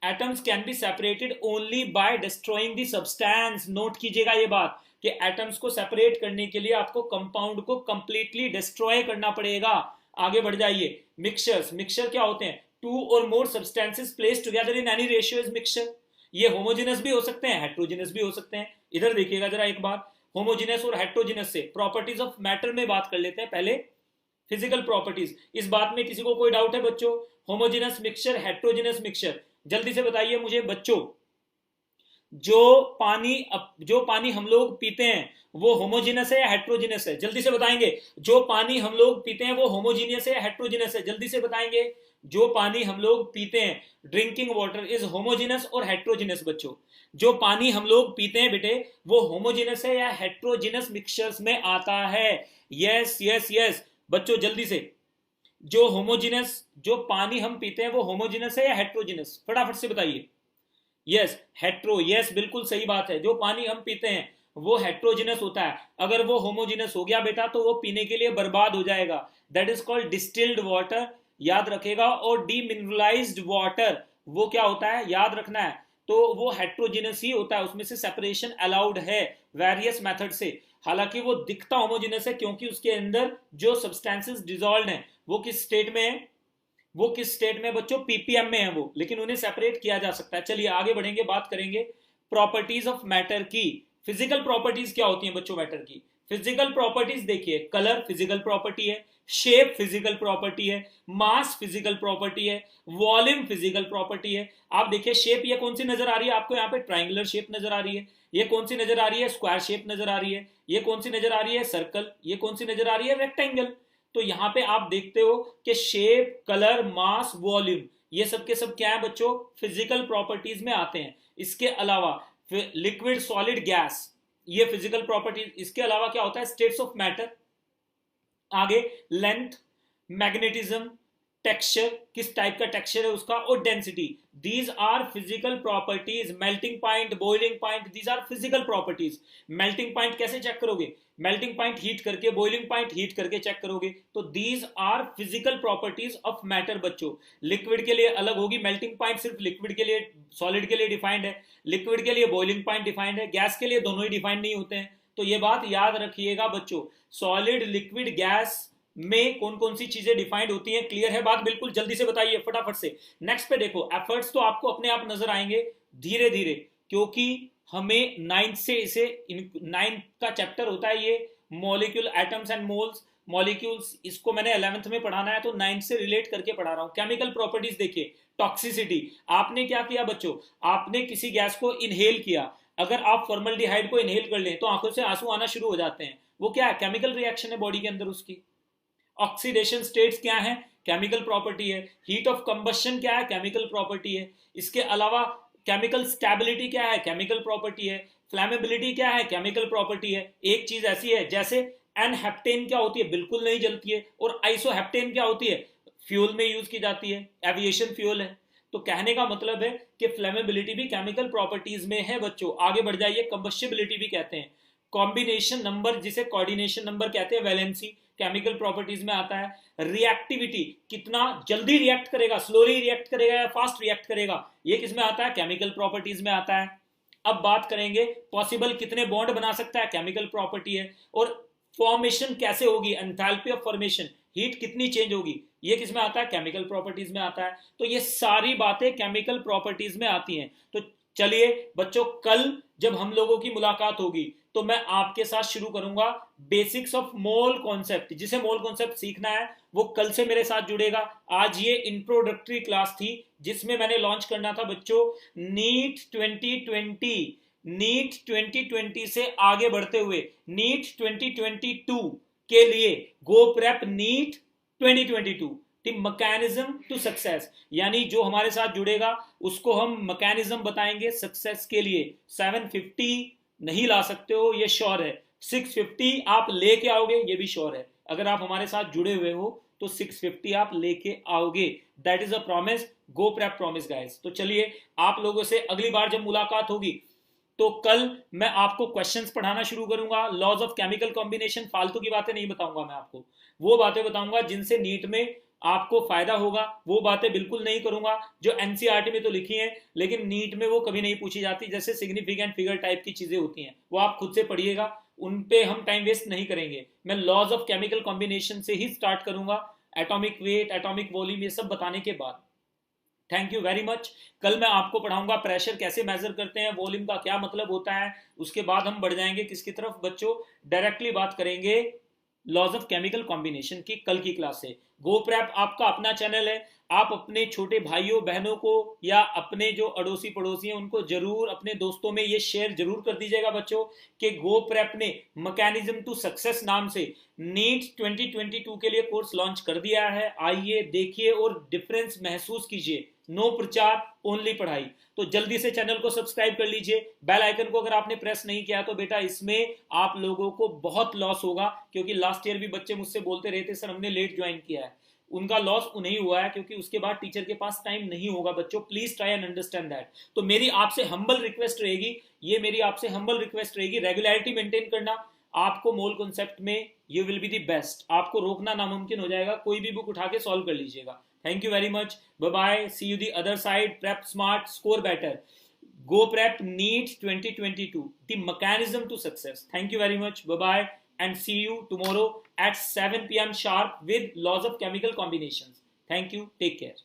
Atoms can be separated only by destroying the substance. Note कीजिएगा ये बात कि एटम्स को सेपरेट करने के लिए आपको कंपाउंड को कंप्लीटली डिस्ट्रॉय करना पड़ेगा। आगे बढ़ जाइए। मिक्सचर्स, मिक्सचर क्या होते हैं? टू और मोर substances placed together in any ratio is mixture. ये होमोजेनस भी हो सकते हैं, हेट्रोजेनस भी हो सकते हैं। इधर देखिएगा जरा एक बार, होमोजेनस और हेट्रोजेनस से प्रॉपर्टीज ऑफ मैटर में बात कर लेते हैं पहले। फिजिकल प्रॉपर्टीज, इस बात में किसी को कोई डाउट है बच्चों? होमोजेनस मिक्सचर, हेट्रोजेनस मिक्सचर, जल्दी से बताइए मुझे बच्चों। जो पानी हम लोग पीते हैं वो होमोजीनियस है या हेट्रोजीनियस है? जल्दी से बताएंगे। जो पानी हम लोग पीते हैं वो होमोजीनियस है या हेट्रोजीनियस है? जल्दी से बताएंगे। जो पानी हम लोग पीते हैं, ड्रिंकिंग वाटर, इज होमोजीनियस और हेट्रोजीनियस बच्चों? जो पानी हम लोग पीते हैं बेटे वो होमोजीनियस है या हेट्रोजीनियस मिक्सचर्स में आता है? यस यस यस बच्चों, जल्दी से। जो होमोजीनियस, जो पानी हम पीते हैं वो होमोजीनियस है या हेट्रोजीनियस? फटाफट से बताइए। यस, हेट्रो, यस बिल्कुल सही बात है। जो पानी हम पीते हैं वो हेट्रोजिनस होता है। अगर वो होमोजिनस हो गया बेटा तो वो पीने के लिए बर्बाद हो जाएगा, that is called distilled water. याद रखेगा। और डीमिनरलाइज्ड वाटर वो क्या होता है? याद रखना है। तो वो हेट्रोजिनस ही होता है, उसमें से सेपरेशन अलाउड है वेरियस मेथड से। हालांकि वो दिखता होमोजिनस है क्योंकि उसके अंदर जो सब्सटेंसेस डिजॉल्व हैं वो किस स्टेट में है? वो किस स्टेट में बच्चों? पीपीएम में है वो, लेकिन उन्हें सेपरेट किया जा सकता है। चलिए आगे बढ़ेंगे, बात करेंगे प्रॉपर्टीज ऑफ मैटर की। फिजिकल प्रॉपर्टीज क्या होती हैं बच्चों मैटर की? फिजिकल प्रॉपर्टीज देखिए, कलर फिजिकल प्रॉपर्टी है, शेप फिजिकल प्रॉपर्टी है, मास फिजिकल प्रॉपर्टी है, वॉल्यूम फिजिकल प्रॉपर्टी है। आप देखिए शेप ये कौन सी नजर आ रही है आपको, यहाँ पे ट्राइंगुलर शेप नजर आ रही है, ये कौन सी नजर आ रही है, स्क्वायर शेप नजर आ रही है, ये कौन सी नजर आ रही है, सर्कल, ये कौन सी नजर आ रही है, रेक्टेंगल। तो यहां पे आप देखते हो कि शेप, कलर, मास, वॉल्यूम, ये सब के सब क्या है बच्चों, फिजिकल प्रॉपर्टीज में आते हैं। इसके अलावा लिक्विड, सॉलिड, गैस, ये फिजिकल प्रॉपर्टीज। इसके अलावा क्या होता है, स्टेट्स ऑफ मैटर, आगे लेंथ, मैग्नेटिज्म, टेक्सचर, किस टाइप का टेक्सचर है उसका, और density, these are physical properties. Melting point, boiling point, these are physical properties. Melting point कैसे चेक करोगे, मेल्टिंग पॉइंट हीट करके, बॉइलिंग पॉइंट हीट करके चेक करोगे। तो these are physical properties of matter बच्चों। लिक्विड के लिए अलग होगी मेल्टिंग पॉइंट, सिर्फ लिक्विड के लिए, सॉलिड के लिए डिफाइंड है, लिक्विड के लिए बॉइलिंग पॉइंट डिफाइंड है, गैस के लिए दोनों ही डिफाइंड नहीं होते हैं। तो ये बात याद रखिएगा बच्चों, सॉलिड, लिक्विड, गैस में कौन कौन सी चीजें डिफाइंड होती हैं। क्लियर है बात, बिल्कुल जल्दी से बताइए फटाफट से। नेक्स्ट पे देखो, एफर्ट्स तो आपको अपने आप नजर आएंगे धीरे धीरे, क्योंकि हमें नाइन्थ से इसे, नाइन्थ का चैप्टर होता है ये molecule, atoms and moles, molecules, इसको मैंने 11th में पढ़ाना है, तो 9th से रिलेट करके पढ़ा रहा हूं। केमिकल प्रॉपर्टीज देखिए, टॉक्सिसिटी, आपने क्या किया बच्चों, आपने किसी गैस को इनहेल किया, अगर आप फॉर्मल्डिहाइड को इनहेल कर लें तो आंखों से आंसू आना शुरू हो जाते हैं, वो क्या है, केमिकल रिएक्शन है बॉडी के अंदर उसकी। ऑक्सीडेशन स्टेट्स क्या है, केमिकल प्रॉपर्टी है। हीट ऑफ कंबशन क्या है, केमिकल प्रॉपर्टी है। इसके अलावा केमिकल स्टेबिलिटी क्या है, केमिकल प्रॉपर्टी है। फ्लैमेबिलिटी क्या है, केमिकल प्रॉपर्टी है। एक चीज ऐसी है जैसे एनहेप्टेन क्या होती है, बिल्कुल नहीं जलती है, और आइसोहेप्टेन क्या होती है, फ्यूल में यूज की जाती है, एविएशन फ्यूल है। तो कहने का मतलब है कि फ्लेमेबिलिटी भी केमिकल प्रॉपर्टीज में है बच्चों। आगे बढ़ जाइए, कंबस्टिबिलिटी भी कहते हैं। कॉम्बिनेशन नंबर, जिसे कोऑर्डिनेशन नंबर कहते हैं, वैलेंसी, केमिकल प्रॉपर्टीज में आता है। रिएक्टिविटी, कितना जल्दी रिएक्ट करेगा, स्लोली रिएक्ट करेगा या फास्ट रिएक्ट करेगा, ये किस में आता है, केमिकल प्रॉपर्टीज में आता है। अब बात करेंगे पॉसिबल कितने बॉन्ड बना सकता है, केमिकल प्रॉपर्टी है। और फॉर्मेशन कैसे होगी, एंथैल्पी ऑफ फॉर्मेशन, हीट कितनी चेंज होगी, ये किस में आता है, केमिकल प्रॉपर्टीज में आता है। तो ये सारी बातें केमिकल प्रॉपर्टीज में आती हैं। तो चलिए बच्चों, कल जब हम लोगों की मुलाकात होगी तो मैं आपके साथ शुरू करूंगा बेसिक्स ऑफ मोल कॉन्सेप्ट। जिसे मोल कॉन्सेप्ट सीखना है वो कल से मेरे साथ जुड़ेगा। आज ये इंट्रोडक्टरी क्लास थी जिसमें मैंने लॉन्च करना था बच्चों नीट 2020। नीट 2020 से आगे बढ़ते हुए नीट 2022 के लिए go prep NEET 2022 the mechanism to success, यानी जो हमारे साथ जुड़ेगा उसको हम मैकेनिज्म बताएंगे सक्सेस के लिए। 750 नहीं ला सकते हो ये श्योर है, 650 आप लेके आओगे ये भी श्योर है। अगर आप हमारे साथ जुड़े हुए हो तो 650 आप लेके आओगे, that is a promise, go prep promise guys. तो चलिए, आप लोगों से अगली बार जब मुलाकात होगी तो कल मैं आपको क्वेश्चंस पढ़ाना शुरू करूंगा। लॉज ऑफ केमिकल कॉम्बिनेशन, फालतू की बातें नहीं बताऊंगा मैं आपको, वो बातें बताऊंगा जिनसे नीट में आपको फायदा होगा। वो बातें बिल्कुल नहीं करूंगा जो एनसीईआरटी में तो लिखी हैं लेकिन नीट में वो कभी नहीं पूछी जाती, जैसे सिग्निफिकेंट फिगर टाइप की चीजें होती हैं, वो आप खुद से पढ़िएगा, उन पे हम टाइम वेस्ट नहीं करेंगे। मैं लॉज ऑफ केमिकल कॉम्बिनेशन से ही स्टार्ट करूंगा, एटॉमिक वेट, एटॉमिक वॉल्यूम, ये सब बताने के बाद। Thank you very much. कल मैं आपको पढ़ाऊंगा प्रेशर कैसे मेजर करते हैं, वॉल्यूम का क्या मतलब होता है। उसके बाद हम बढ़ जाएंगे किसकी तरफ बच्चों, डायरेक्टली बात करेंगे लॉज ऑफ केमिकल कॉम्बिनेशन की कल की क्लास से। गो प्रेप आपका अपना चैनल है, आप अपने छोटे भाइयों बहनों को या अपने जो अड़ोसी पड़ोसी हैं उनको जरूर, अपने दोस्तों में ये शेयर जरूर कर दीजिएगा बच्चों कि गो प्रेप ने मैकेनिज्म टू सक्सेस नाम से नीट 2022 के लिए कोर्स लॉन्च कर दिया है। आइए देखिए और डिफरेंस महसूस कीजिए। नो प्रचार, ओनली पढ़ाई। तो जल्दी से चैनल को सब्सक्राइब कर लीजिए। बेल आइकन को अगर आपने प्रेस नहीं किया तो बेटा इसमें आप लोगों को बहुत लॉस होगा, क्योंकि लास्ट ईयर भी बच्चे मुझसे बोलते रहते सर हमने लेट ज्वाइन किया है। उनका लॉस उन्हें हुआ है क्योंकि उसके बाद टीचर के पास टाइम नहीं होगा बच्चों। Please try and understand that. तो मेरी आपसे हम्बल रिक्वेस्ट रहेगी, ये मेरी आपसे हम्बल रिक्वेस्ट रहेगी, रेगुलरिटी मेंटेन करना। आपको मोल कॉन्सेप्ट में you will be the best, आपको रोकना नामुमकिन हो जाएगा। कोई भी बुक उठा के सॉल्व कर लीजिएगा। Thank you very much. Bye-bye. See you the other side. Prep smart, score better. Go Prep NEET 2022. The mechanism to success. Thank you very much. Bye-bye. And see you tomorrow at 7 p.m. sharp with laws of chemical combinations. Thank you. Take care.